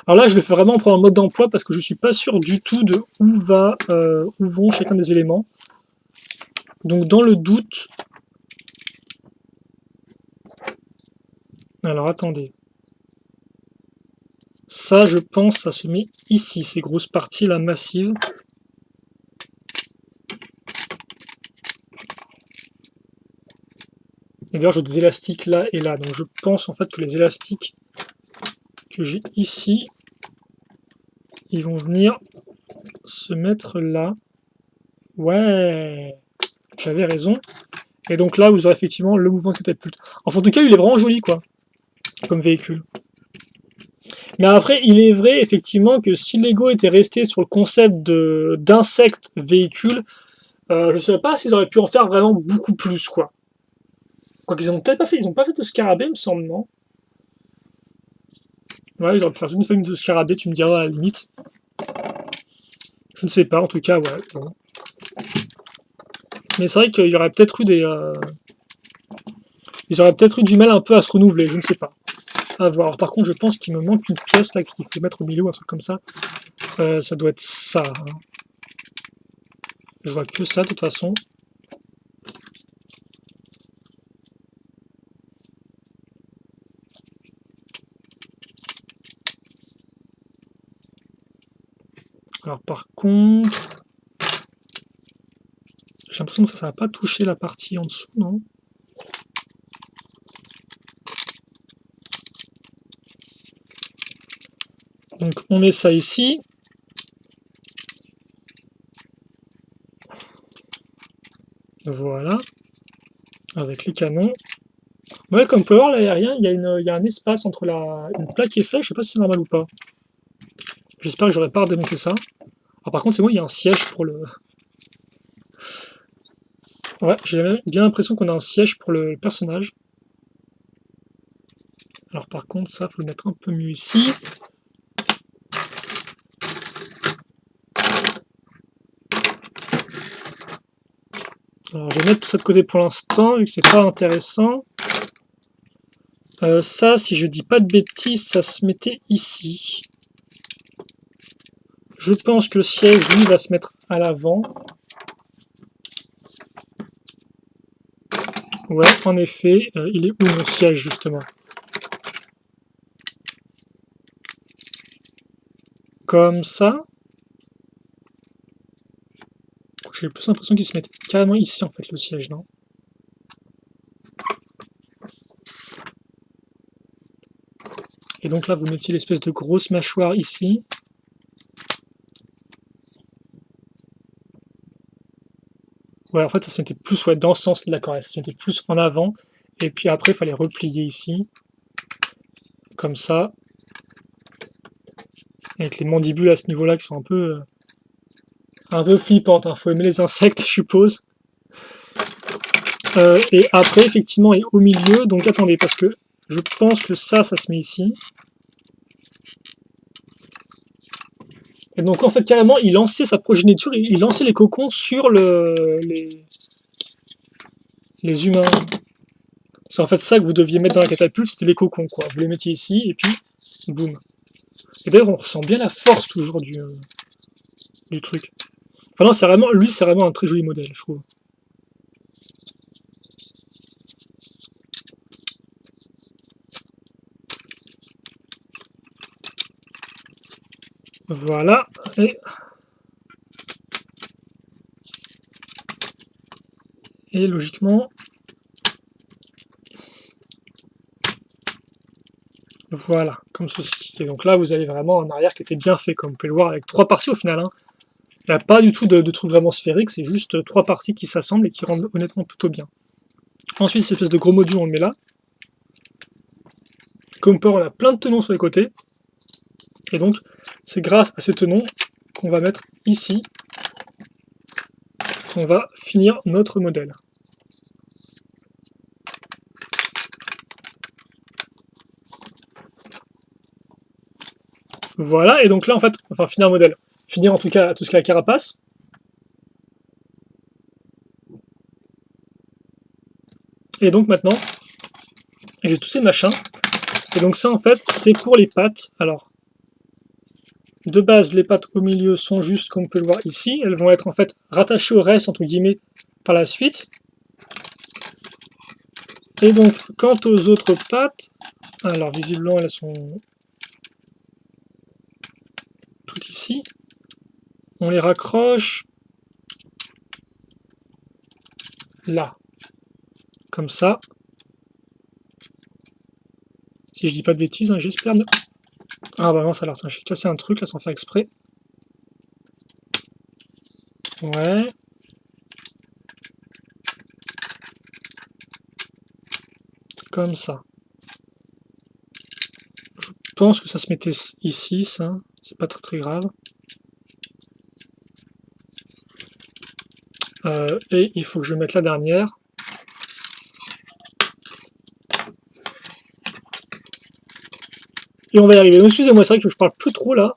Alors là, je le fais vraiment pour un mode d'emploi parce que je suis pas sûr du tout de où vont chacun des éléments. Donc dans le doute... Alors attendez. Ça, je pense, ça se met ici, ces grosses parties là massives. Et d'ailleurs, j'ai des élastiques là et là. Donc je pense en fait que les élastiques que j'ai ici, ils vont venir se mettre là. Ouais, j'avais raison. Et donc là, vous aurez effectivement le mouvement de catapulte. Enfin, en tout cas, il est vraiment joli, quoi, comme véhicule. Mais après, il est vrai, effectivement, que si Lego était resté sur le concept d'insectes véhicules, je ne sais pas s'ils auraient pu en faire vraiment beaucoup plus, quoi. Quoi qu'ils n'ont peut-être pas fait, ils n'ont pas fait de scarabée, il me semble, non? Ouais, ils auraient pu faire une famille de scarabée, tu me diras à la limite. Je ne sais pas, en tout cas, ouais. Bon. Mais c'est vrai qu'il y aurait peut-être eu ils auraient peut-être eu du mal un peu à se renouveler, je ne sais pas. À voir. Alors, par contre, je pense qu'il me manque une pièce là qu'il faut mettre au milieu ou un truc comme ça. Ça doit être ça. Hein. Je vois que ça de toute façon. Alors par contre, j'ai l'impression que ça va pas toucher la partie en dessous, non? Donc on met ça ici. Voilà. Avec les canons. Ouais, comme vous pouvez voir, là, il n'y a rien. Il y a un espace entre une plaque et ça. Je sais pas si c'est normal ou pas. J'espère que j'aurais pas redémonté ça. Alors par contre, c'est moi, il y a un siège pour le... Ouais, j'ai bien l'impression qu'on a un siège pour le personnage. Alors par contre, ça, faut le mettre un peu mieux ici. Alors je vais mettre tout ça de côté pour l'instant, vu que c'est pas intéressant. Ça, si je dis pas de bêtises, ça se mettait ici. Je pense que le siège, lui, va se mettre à l'avant. Ouais, en effet, il est où mon siège, justement? Comme ça. J'ai plus l'impression qu'il se met carrément ici, en fait, le siège, non? Et donc là, vous mettiez l'espèce de grosse mâchoire ici. Ouais, en fait, ça se mettait plus dans ce sens, d'accord, ça se mettait plus en avant. Et puis après, il fallait replier ici. Comme ça. Avec les mandibules à ce niveau-là qui sont un peu flippantes. Hein. Faut aimer les insectes, je suppose. Et après, effectivement, et au milieu, donc attendez, parce que je pense que ça se met ici. Et donc, en fait, carrément, il lançait sa progéniture, il lançait les cocons sur les humains. C'est en fait ça que vous deviez mettre dans la catapulte, c'était les cocons, quoi. Vous les mettiez ici, et puis, boum. Et d'ailleurs, on ressent bien la force toujours du truc. Enfin non, lui, c'est vraiment un très joli modèle, je trouve. Voilà, et Et logiquement, voilà, comme ceci. Et donc là, vous avez vraiment un arrière qui était bien fait, comme vous pouvez le voir, avec 3 parties au final. Hein. Il n'y a pas du tout de truc vraiment sphérique, c'est juste 3 parties qui s'assemblent et qui rendent honnêtement plutôt bien. Ensuite, cette espèce de gros module, on le met là. Comme on a plein de tenons sur les côtés. Et donc, c'est grâce à ces tenons qu'on va mettre ici qu'on va finir notre modèle. Voilà, et donc là, en fait, enfin, finir un modèle. Finir en tout cas tout ce qui est la carapace. Et donc maintenant, j'ai tous ces machins. Et donc ça, en fait, c'est pour les pattes. Alors, de base, les pattes au milieu sont juste, comme on peut le voir ici. Elles vont être en fait rattachées au reste, entre guillemets, par la suite. Et donc, quant aux autres pattes, alors visiblement, elles sont toutes ici. On les raccroche là, comme ça. Si je dis pas de bêtises, hein, j'espère. Ah bah non, ça a l'air. J'ai cassé un truc là sans faire exprès. Ouais. Comme ça. Je pense que ça se mettait ici, ça. C'est pas très très grave. Et il faut que je mette la dernière. Et on va y arriver. Donc excusez-moi, c'est vrai que je parle plus trop là.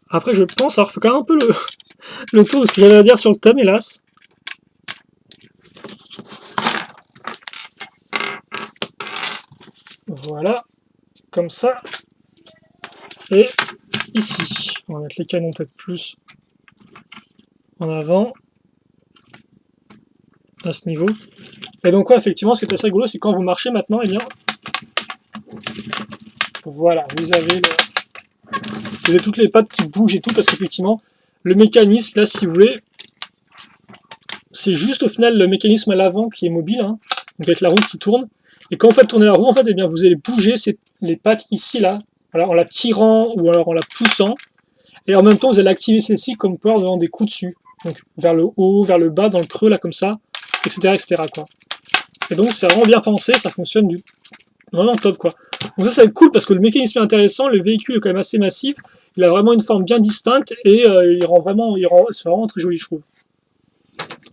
Après, je pense avoir fait quand même un peu le tour de ce que j'avais à dire sur le thème, hélas. Voilà, comme ça. Et ici, on va mettre les canons peut-être plus en avant, à ce niveau. Et donc, ouais, effectivement, ce qui est assez rigolo, c'est quand vous marchez maintenant, eh bien, voilà, vous avez toutes les pattes qui bougent et tout, parce qu'effectivement, le mécanisme, là, si vous voulez, c'est juste au final le mécanisme à l'avant qui est mobile, hein, donc avec la roue qui tourne. Et quand vous faites tourner la roue, en fait, eh bien, vous allez bouger les pattes ici, là, voilà, en la tirant ou alors en la poussant. Et en même temps, vous allez activer celle-ci comme pouvoir donnant des coups dessus. Donc vers le haut, vers le bas, dans le creux, là, comme ça, etc. etc. quoi. Et donc, c'est vraiment bien pensé, ça fonctionne vraiment top, quoi. Donc ça, c'est cool parce que le mécanisme est intéressant, le véhicule est quand même assez massif, il a vraiment une forme bien distincte et c'est vraiment très joli, je trouve.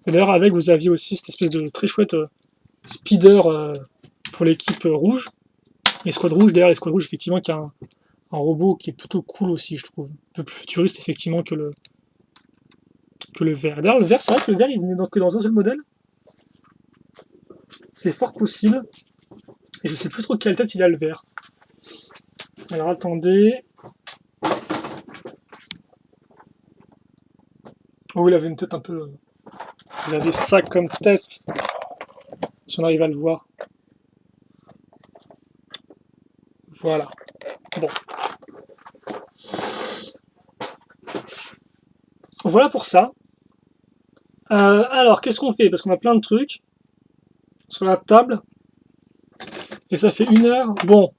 Et d'ailleurs, avec, vous aviez aussi cette espèce de très chouette speeder pour l'équipe rouge. L'escouade rouge, d'ailleurs, l'escouade rouge, effectivement, qui a un robot qui est plutôt cool aussi, je trouve. Un peu plus futuriste, effectivement, que le vert. D'ailleurs, le vert, c'est vrai que le vert, il n'est que dans un seul modèle. C'est fort possible. Et je sais plus trop quelle tête il a, le vert. Alors, attendez. Oh, il avait une tête un peu... Il avait ça comme tête. Si on arrive à le voir. Voilà. Bon. Voilà pour ça. Alors, qu'est-ce qu'on fait? Parce qu'on a plein de trucs sur la table. Et ça fait 1 heure. Bon.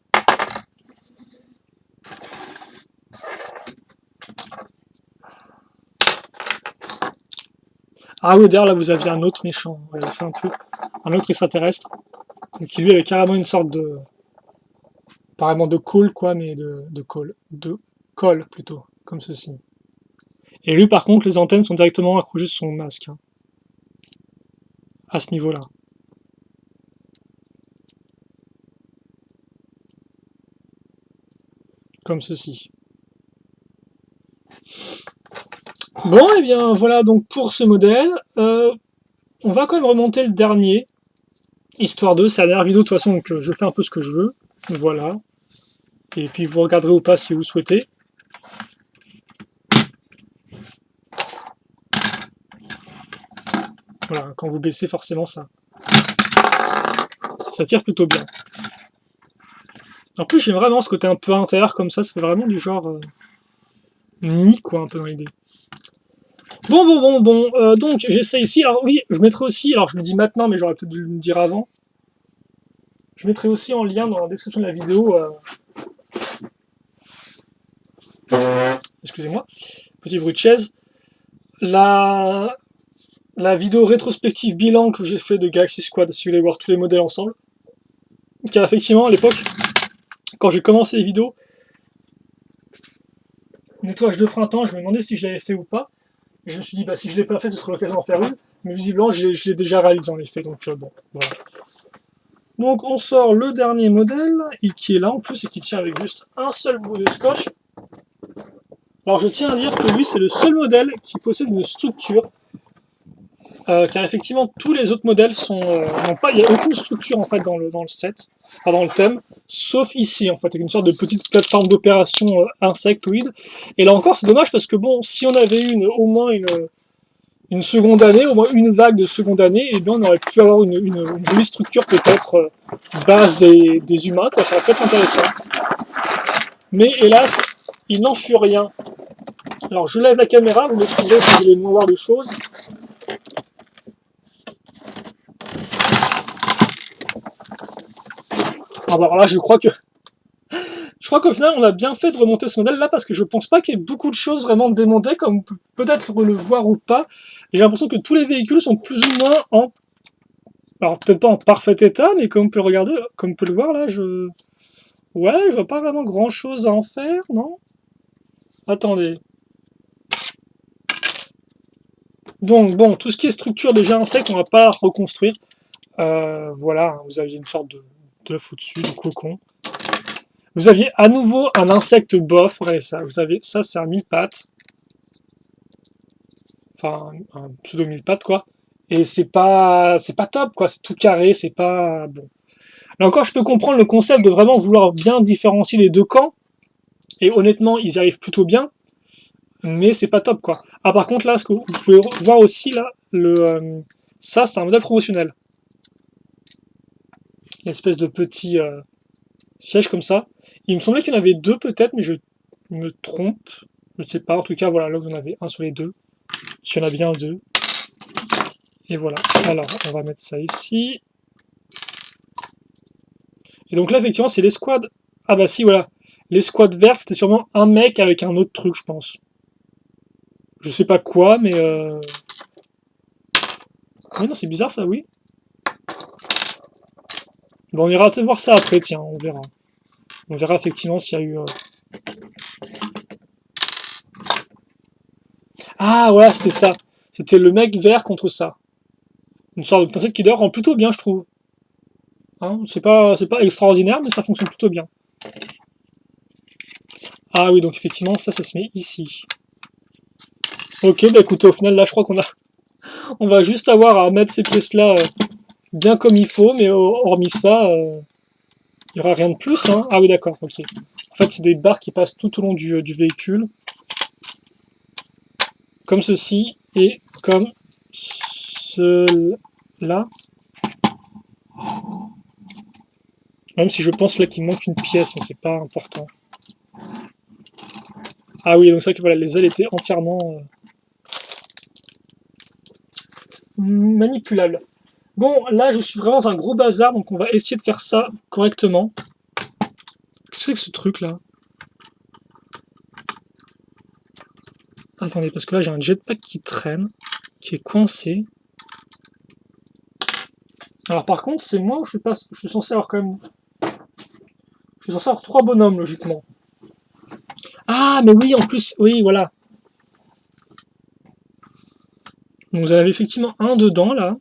Ah oui, d'ailleurs, là, vous aviez un autre méchant. Ouais, c'est un autre extraterrestre. Donc, qui lui avait carrément une sorte de... Apparemment de call, quoi, mais de call. De colle, plutôt. Comme ceci. Et lui, par contre, les antennes sont directement accrochées sur son masque. Hein, à ce niveau-là. Comme ceci. Bon, et bien voilà donc pour ce modèle. On va quand même remonter le dernier. Histoire de, c'est la dernière vidéo de toute façon, donc je fais un peu ce que je veux. Voilà. Et puis vous regarderez ou pas si vous souhaitez. Voilà, quand vous baissez forcément ça tire plutôt bien. En plus j'aime vraiment ce côté un peu intérieur comme ça fait vraiment du genre nid quoi, un peu dans l'idée. Bon, donc j'essaie ici, alors oui, je mettrai aussi, alors je le dis maintenant, mais j'aurais peut-être dû le dire avant, je mettrai aussi en lien dans la description de la vidéo, excusez-moi, petit bruit de chaise, la, la vidéo rétrospective bilan que j'ai fait de Galaxy Squad, si vous voulez voir tous les modèles ensemble, car effectivement, à l'époque, quand j'ai commencé les vidéos, nettoyage de printemps, je me demandais si je l'avais fait ou pas, et je me suis dit, bah si je l'ai pas fait, ce serait l'occasion d'en faire une, mais visiblement, je l'ai déjà réalisé en effet, donc bon, voilà. Donc on sort le dernier modèle, et qui est là en plus, et qui tient avec juste un seul bout de scotch. Alors je tiens à dire que lui, c'est le seul modèle qui possède une structure, car effectivement, tous les autres modèles n'ont pas, il n'y a aucune structure en fait dans le set, enfin dans le thème, sauf ici en fait, avec une sorte de petite plateforme d'opération insectoïde. Et là encore, c'est dommage parce que bon, si on avait eu au moins une seconde année, au moins une vague de seconde année, et bien on aurait pu avoir une jolie structure peut-être base des humains, quoi, ça aurait pu être intéressant. Mais hélas, il n'en fut rien. Alors je lève la caméra, vous m'excuserez si vous voulez moins voir de choses. Ah bah alors là, je crois qu'au final, on a bien fait de remonter ce modèle-là parce que je pense pas qu'il y ait beaucoup de choses vraiment démontées, comme on peut peut-être le voir ou pas. J'ai l'impression que tous les véhicules sont plus ou moins en, alors peut-être pas en parfait état, mais comme on peut regarder, comme on peut le voir là, ouais, je vois pas vraiment grand-chose à en faire, non? Attendez. Donc bon, tout ce qui est structure déjà insecte, on va pas reconstruire. Voilà, vous aviez une sorte d'œuf au-dessus, de cocon. Vous aviez à nouveau un insecte bof, regardez ça, vous avez ça, c'est un mille pattes, enfin un pseudo mille pattes quoi, et c'est pas top quoi, c'est tout carré, c'est pas bon. Là encore, je peux comprendre le concept de vraiment vouloir bien différencier les deux camps, et honnêtement, ils y arrivent plutôt bien, mais c'est pas top quoi. Ah par contre là, ce que vous pouvez voir aussi là, ça c'est un modèle promotionnel, une espèce de petit siège comme ça. Il me semblait qu'il y en avait deux peut-être, mais je me trompe. Je ne sais pas. En tout cas, voilà, là vous en avez un sur les deux. S'il y en a bien deux. Et voilà. Alors, on va mettre ça ici. Et donc là, effectivement, c'est l'escouade. Ah bah si, voilà. L'escouade verte, c'était sûrement un mec avec un autre truc, je pense. Je sais pas quoi, mais oui, non, c'est bizarre ça, oui. Bon, on ira te voir ça après, tiens, on verra. On verra effectivement s'il y a eu... Ah, voilà, c'était ça. C'était le mec vert contre ça. Une sorte de insecte qui d'ailleurs rend plutôt bien, je trouve. Hein, c'est pas extraordinaire, mais ça fonctionne plutôt bien. Ah oui, donc effectivement, ça se met ici. Ok, bah écoutez, au final, là, je crois on va juste avoir à mettre ces pièces-là bien comme il faut, mais hormis ça, il n'y aura rien de plus. Hein. Ah oui, d'accord, ok. En fait, c'est des barres qui passent tout au long du véhicule, comme ceci et comme cela. Même si je pense là qu'il manque une pièce, mais c'est pas important. Ah oui, donc c'est vrai que voilà, les ailes étaient entièrement manipulables. Bon, là, je suis vraiment dans un gros bazar, donc on va essayer de faire ça correctement. Qu'est-ce que c'est que ce truc-là? Attendez, parce que là, j'ai un jetpack qui traîne, qui est coincé. Alors par contre, c'est moi où je suis censé avoir quand même... Je suis censé avoir 3 bonhommes, logiquement. Ah, mais oui, en plus, oui, voilà. Donc vous en avez effectivement un dedans, là.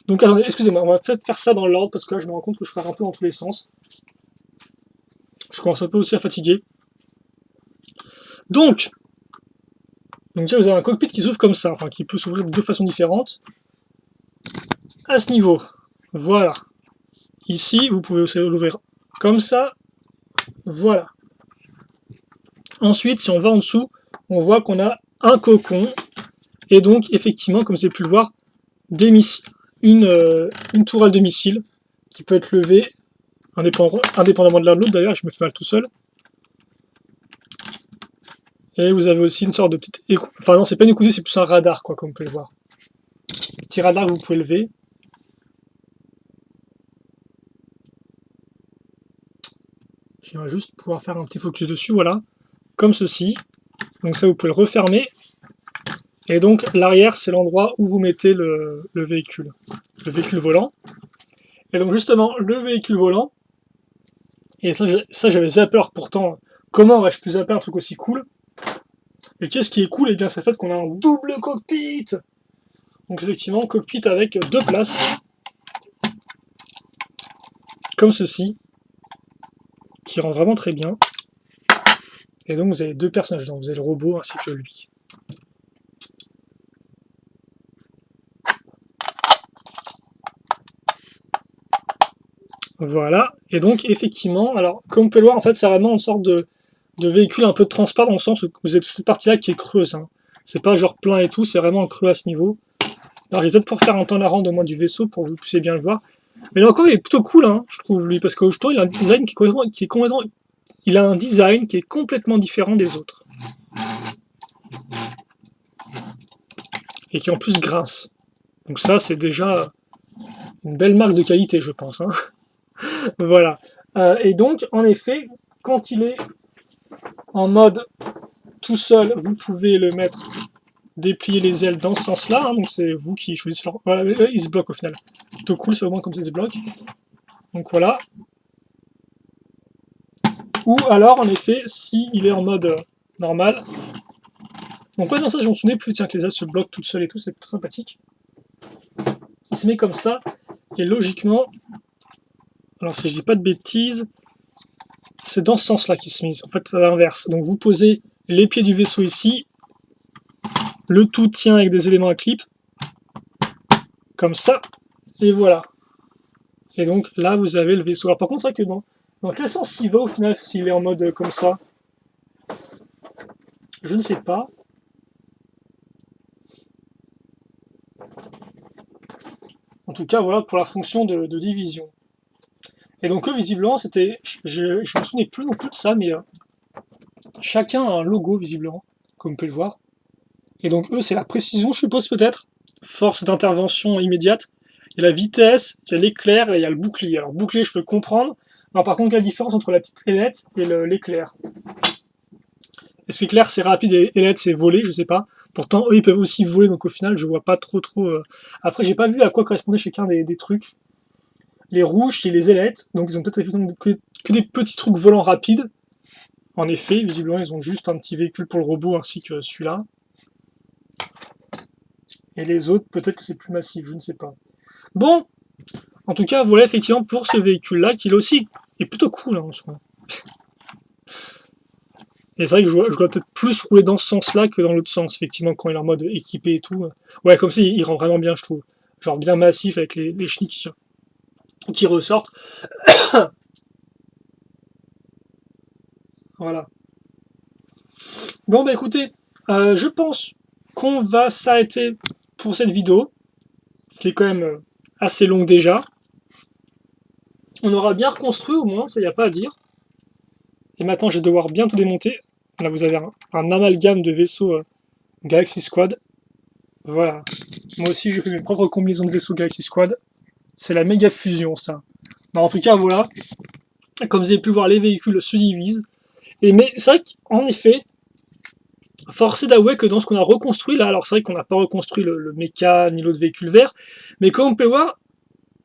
Donc attendez, excusez-moi, on va peut-être faire ça dans l'ordre, parce que là, je me rends compte que je pars un peu dans tous les sens. Je commence un peu aussi à fatiguer. Donc déjà, vous avez un cockpit qui s'ouvre comme ça, enfin qui peut s'ouvrir de deux façons différentes. À ce niveau, voilà. Ici, vous pouvez aussi l'ouvrir comme ça, voilà. Ensuite, si on va en dessous, on voit qu'on a un cocon, et donc, effectivement, comme vous avez pu le voir, des missiles, une tourelle de missiles qui peut être levée indépendamment de l'un de l'autre. D'ailleurs, je me fais mal tout seul. Et vous avez aussi une sorte de petite écoute. Enfin non, c'est pas une écoutille, c'est plus un radar, quoi, comme vous pouvez le voir. Petit radar que vous pouvez lever. J'aimerais juste pouvoir faire un petit focus dessus, voilà. Comme ceci. Donc ça, vous pouvez le refermer. Et donc l'arrière, c'est l'endroit où vous mettez le véhicule volant. Et donc justement, le véhicule volant, et ça j'avais zappé, pourtant, comment aurais-je pu zapper un truc aussi cool? Et qu'est-ce qui est cool? Et bien c'est le fait qu'on a un double cockpit. Donc effectivement, cockpit avec deux places, comme ceci, qui rend vraiment très bien. Et donc vous avez deux personnages dedans, vous avez le robot ainsi que lui. Voilà, et donc effectivement, alors comme on peut le voir, en fait c'est vraiment une sorte de véhicule un peu de transport dans le sens où vous avez toute cette partie là qui est creuse. Hein. C'est pas genre plein et tout, c'est vraiment creux à ce niveau. Alors je vais peut-être pouvoir faire un temps la rende au moins du vaisseau pour que vous puissiez bien le voir. Mais là encore il est plutôt cool, hein, je trouve lui, parce qu'aujourd'hui il a un design il a un design qui est complètement différent des autres. Et qui en plus grince. Donc ça c'est déjà une belle marque de qualité je pense. Hein. Voilà. Et donc en effet, quand il est en mode tout seul, vous pouvez le mettre, déplier les ailes dans ce sens-là, hein, donc c'est vous qui choisissez leur... Voilà, il se bloque au final. Plutôt cool, c'est au moins comme ça il se bloque. Donc voilà. Ou alors, en effet, s'il est en mode normal. Donc ouais, dans ça, j'en souvenais plus, tiens, que les ailes se bloquent toutes seules et tout, c'est plutôt sympathique. Il se met comme ça, et logiquement, alors si je dis pas de bêtises, c'est dans ce sens-là qu'il se met, en fait, à l'inverse. Donc vous posez les pieds du vaisseau ici, le tout tient avec des éléments à clip, comme ça, et voilà. Et donc là, vous avez le vaisseau. Alors par contre, c'est vrai que dans quel sens il va au final s'il est en mode comme ça? Je ne sais pas. En tout cas, voilà pour la fonction de division. Et donc eux, visiblement, c'était... Je me souvenais plus non plus de ça, mais chacun a un logo, visiblement, comme vous pouvez le voir. Et donc eux, c'est la précision, je suppose peut-être. Force d'intervention immédiate. Il y a la vitesse, il y a l'éclair et il y a le bouclier. Alors bouclier, je peux le comprendre. Alors par contre, quelle différence entre la petite ailette et l'éclair? Est-ce qu'éclair c'est rapide et ailette c'est voler? Je sais pas. Pourtant, eux, ils peuvent aussi voler, donc au final, je vois pas trop. Après, j'ai pas vu à quoi correspondait chacun des trucs. Les rouges, c'est les ailettes, donc ils ont peut-être que des petits trucs volants rapides. En effet, visiblement, ils ont juste un petit véhicule pour le robot ainsi que celui-là. Et les autres, peut-être que c'est plus massif, je ne sais pas. Bon, en tout cas, voilà effectivement pour ce véhicule-là, qui aussi est plutôt cool hein, en soi. Et c'est vrai que je dois peut-être plus rouler dans ce sens-là que dans l'autre sens, effectivement, quand il est en mode équipé et tout. Ouais, comme ça, il rend vraiment bien, je trouve. Genre bien massif avec les chenilles qui ressortent. Voilà. Bon, bah écoutez, je pense qu'on va s'arrêter pour cette vidéo, qui est quand même assez longue déjà. On aura bien reconstruit au moins, ça y a pas à dire. Et maintenant, je vais devoir bien tout démonter. Là, vous avez un amalgame de vaisseaux Galaxy Squad. Voilà. Moi aussi, je fais mes propres combinaisons de vaisseaux Galaxy Squad. C'est la méga fusion, ça. En tout cas, voilà. Comme vous avez pu voir, les véhicules se divisent. Mais c'est vrai qu'en effet, force est d'avouer que dans ce qu'on a reconstruit là, alors c'est vrai qu'on n'a pas reconstruit le méca ni l'autre véhicule vert, mais comme on peut voir,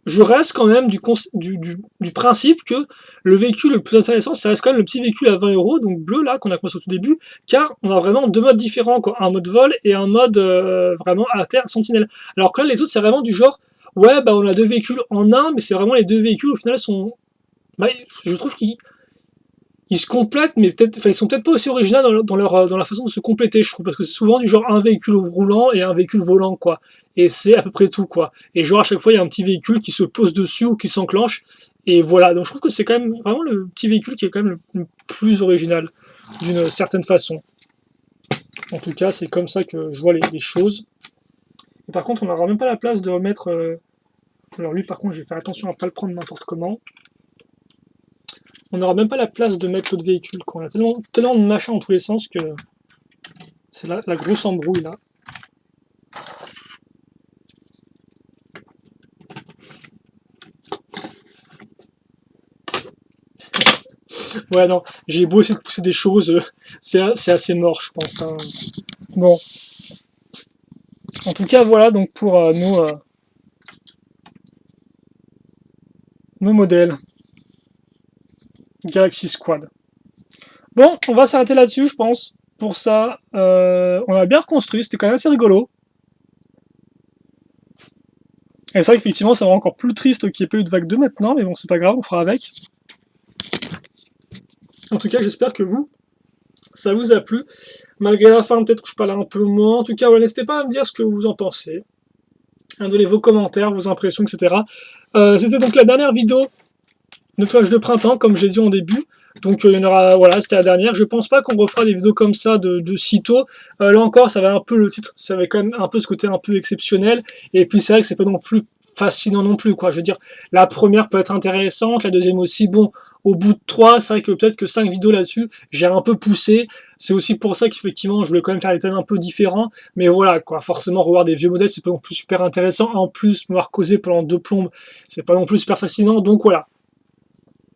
je reste quand même du principe que le véhicule le plus intéressant, ça reste quand même le petit véhicule à 20 €, donc bleu là, qu'on a commencé au tout début, car on a vraiment deux modes différents, quoi. Un mode vol et un mode vraiment à terre sentinelle. Alors que là, les autres, c'est vraiment du genre, ouais, bah on a deux véhicules en un, mais c'est vraiment les deux véhicules au final sont. Bah, je trouve qu'ils se complètent, mais peut-être, enfin, ils sont peut-être pas aussi originaux dans la façon de se compléter, je trouve, parce que c'est souvent du genre un véhicule roulant et un véhicule volant, quoi. Et c'est à peu près tout, quoi. Et genre à chaque fois, il y a un petit véhicule qui se pose dessus ou qui s'enclenche. Et voilà, donc je trouve que c'est quand même vraiment le petit véhicule qui est quand même le plus original, d'une certaine façon. En tout cas, c'est comme ça que je vois les choses. Et par contre, on n'aura même pas la place de remettre... Alors lui, par contre, je vais faire attention à ne pas le prendre n'importe comment. On n'aura même pas la place de mettre l'autre véhicule, quoi. On a tellement de machins dans tous les sens que C'est la grosse embrouille là. Ouais, non, j'ai beau essayer de pousser des choses, c'est assez mort, je pense, hein. Bon, en tout cas, voilà donc pour nos modèles Galaxy Squad. Bon, on va s'arrêter là-dessus, je pense. Pour ça, on a bien reconstruit, c'était quand même assez rigolo. Et c'est vrai qu'effectivement, ça rend encore plus triste qu'il n'y ait pas eu de vague 2 maintenant, mais bon, c'est pas grave, on fera avec. En tout cas, j'espère que ça vous a plu. Malgré la fin, peut-être que je parlais un peu moins. En tout cas, voilà, n'hésitez pas à me dire ce que vous en pensez. À donner vos commentaires, vos impressions, etc. C'était donc la dernière vidéo nettoyage de printemps, comme j'ai dit en début. Donc il y en aura, voilà, c'était la dernière. Je pense pas qu'on refera des vidéos comme ça de sitôt. Là encore, ça va un peu le titre, ça avait quand même un peu ce côté un peu exceptionnel. Et puis c'est vrai que c'est pas non plus fascinant non plus, quoi. Je veux dire, la première peut être intéressante, la deuxième aussi. Bon, au bout de 3, c'est vrai que peut-être que 5 vidéos là-dessus, j'ai un peu poussé. C'est aussi pour ça qu'effectivement, je voulais quand même faire des thèmes un peu différents. Mais voilà, quoi. Forcément, revoir des vieux modèles, c'est pas non plus super intéressant. En plus, me voir causer pendant 2 plombes, c'est pas non plus super fascinant. Donc voilà.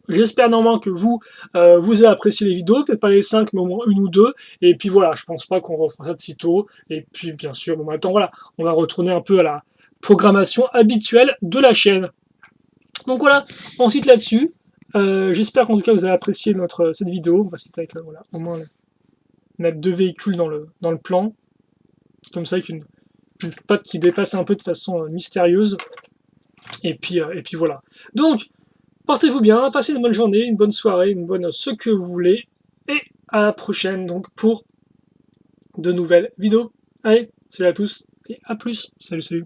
J'espère normalement que vous avez apprécié les vidéos, peut-être pas les 5, mais au moins une ou deux. Et puis voilà, je pense pas qu'on refera ça de sitôt. Et puis bien sûr, bon maintenant voilà, on va retourner un peu à la programmation habituelle de la chaîne. Donc voilà, on cite là-dessus. J'espère qu'en tout cas vous avez apprécié cette vidéo. On va citer avec voilà, au moins mettre 2 véhicules dans le plan. Comme ça, avec une patte qui dépasse un peu de façon mystérieuse. Et puis voilà. Donc, portez-vous bien, passez une bonne journée, une bonne soirée, une bonne ce que vous voulez. Et à la prochaine donc pour de nouvelles vidéos. Allez, salut à tous et à plus. Salut, salut.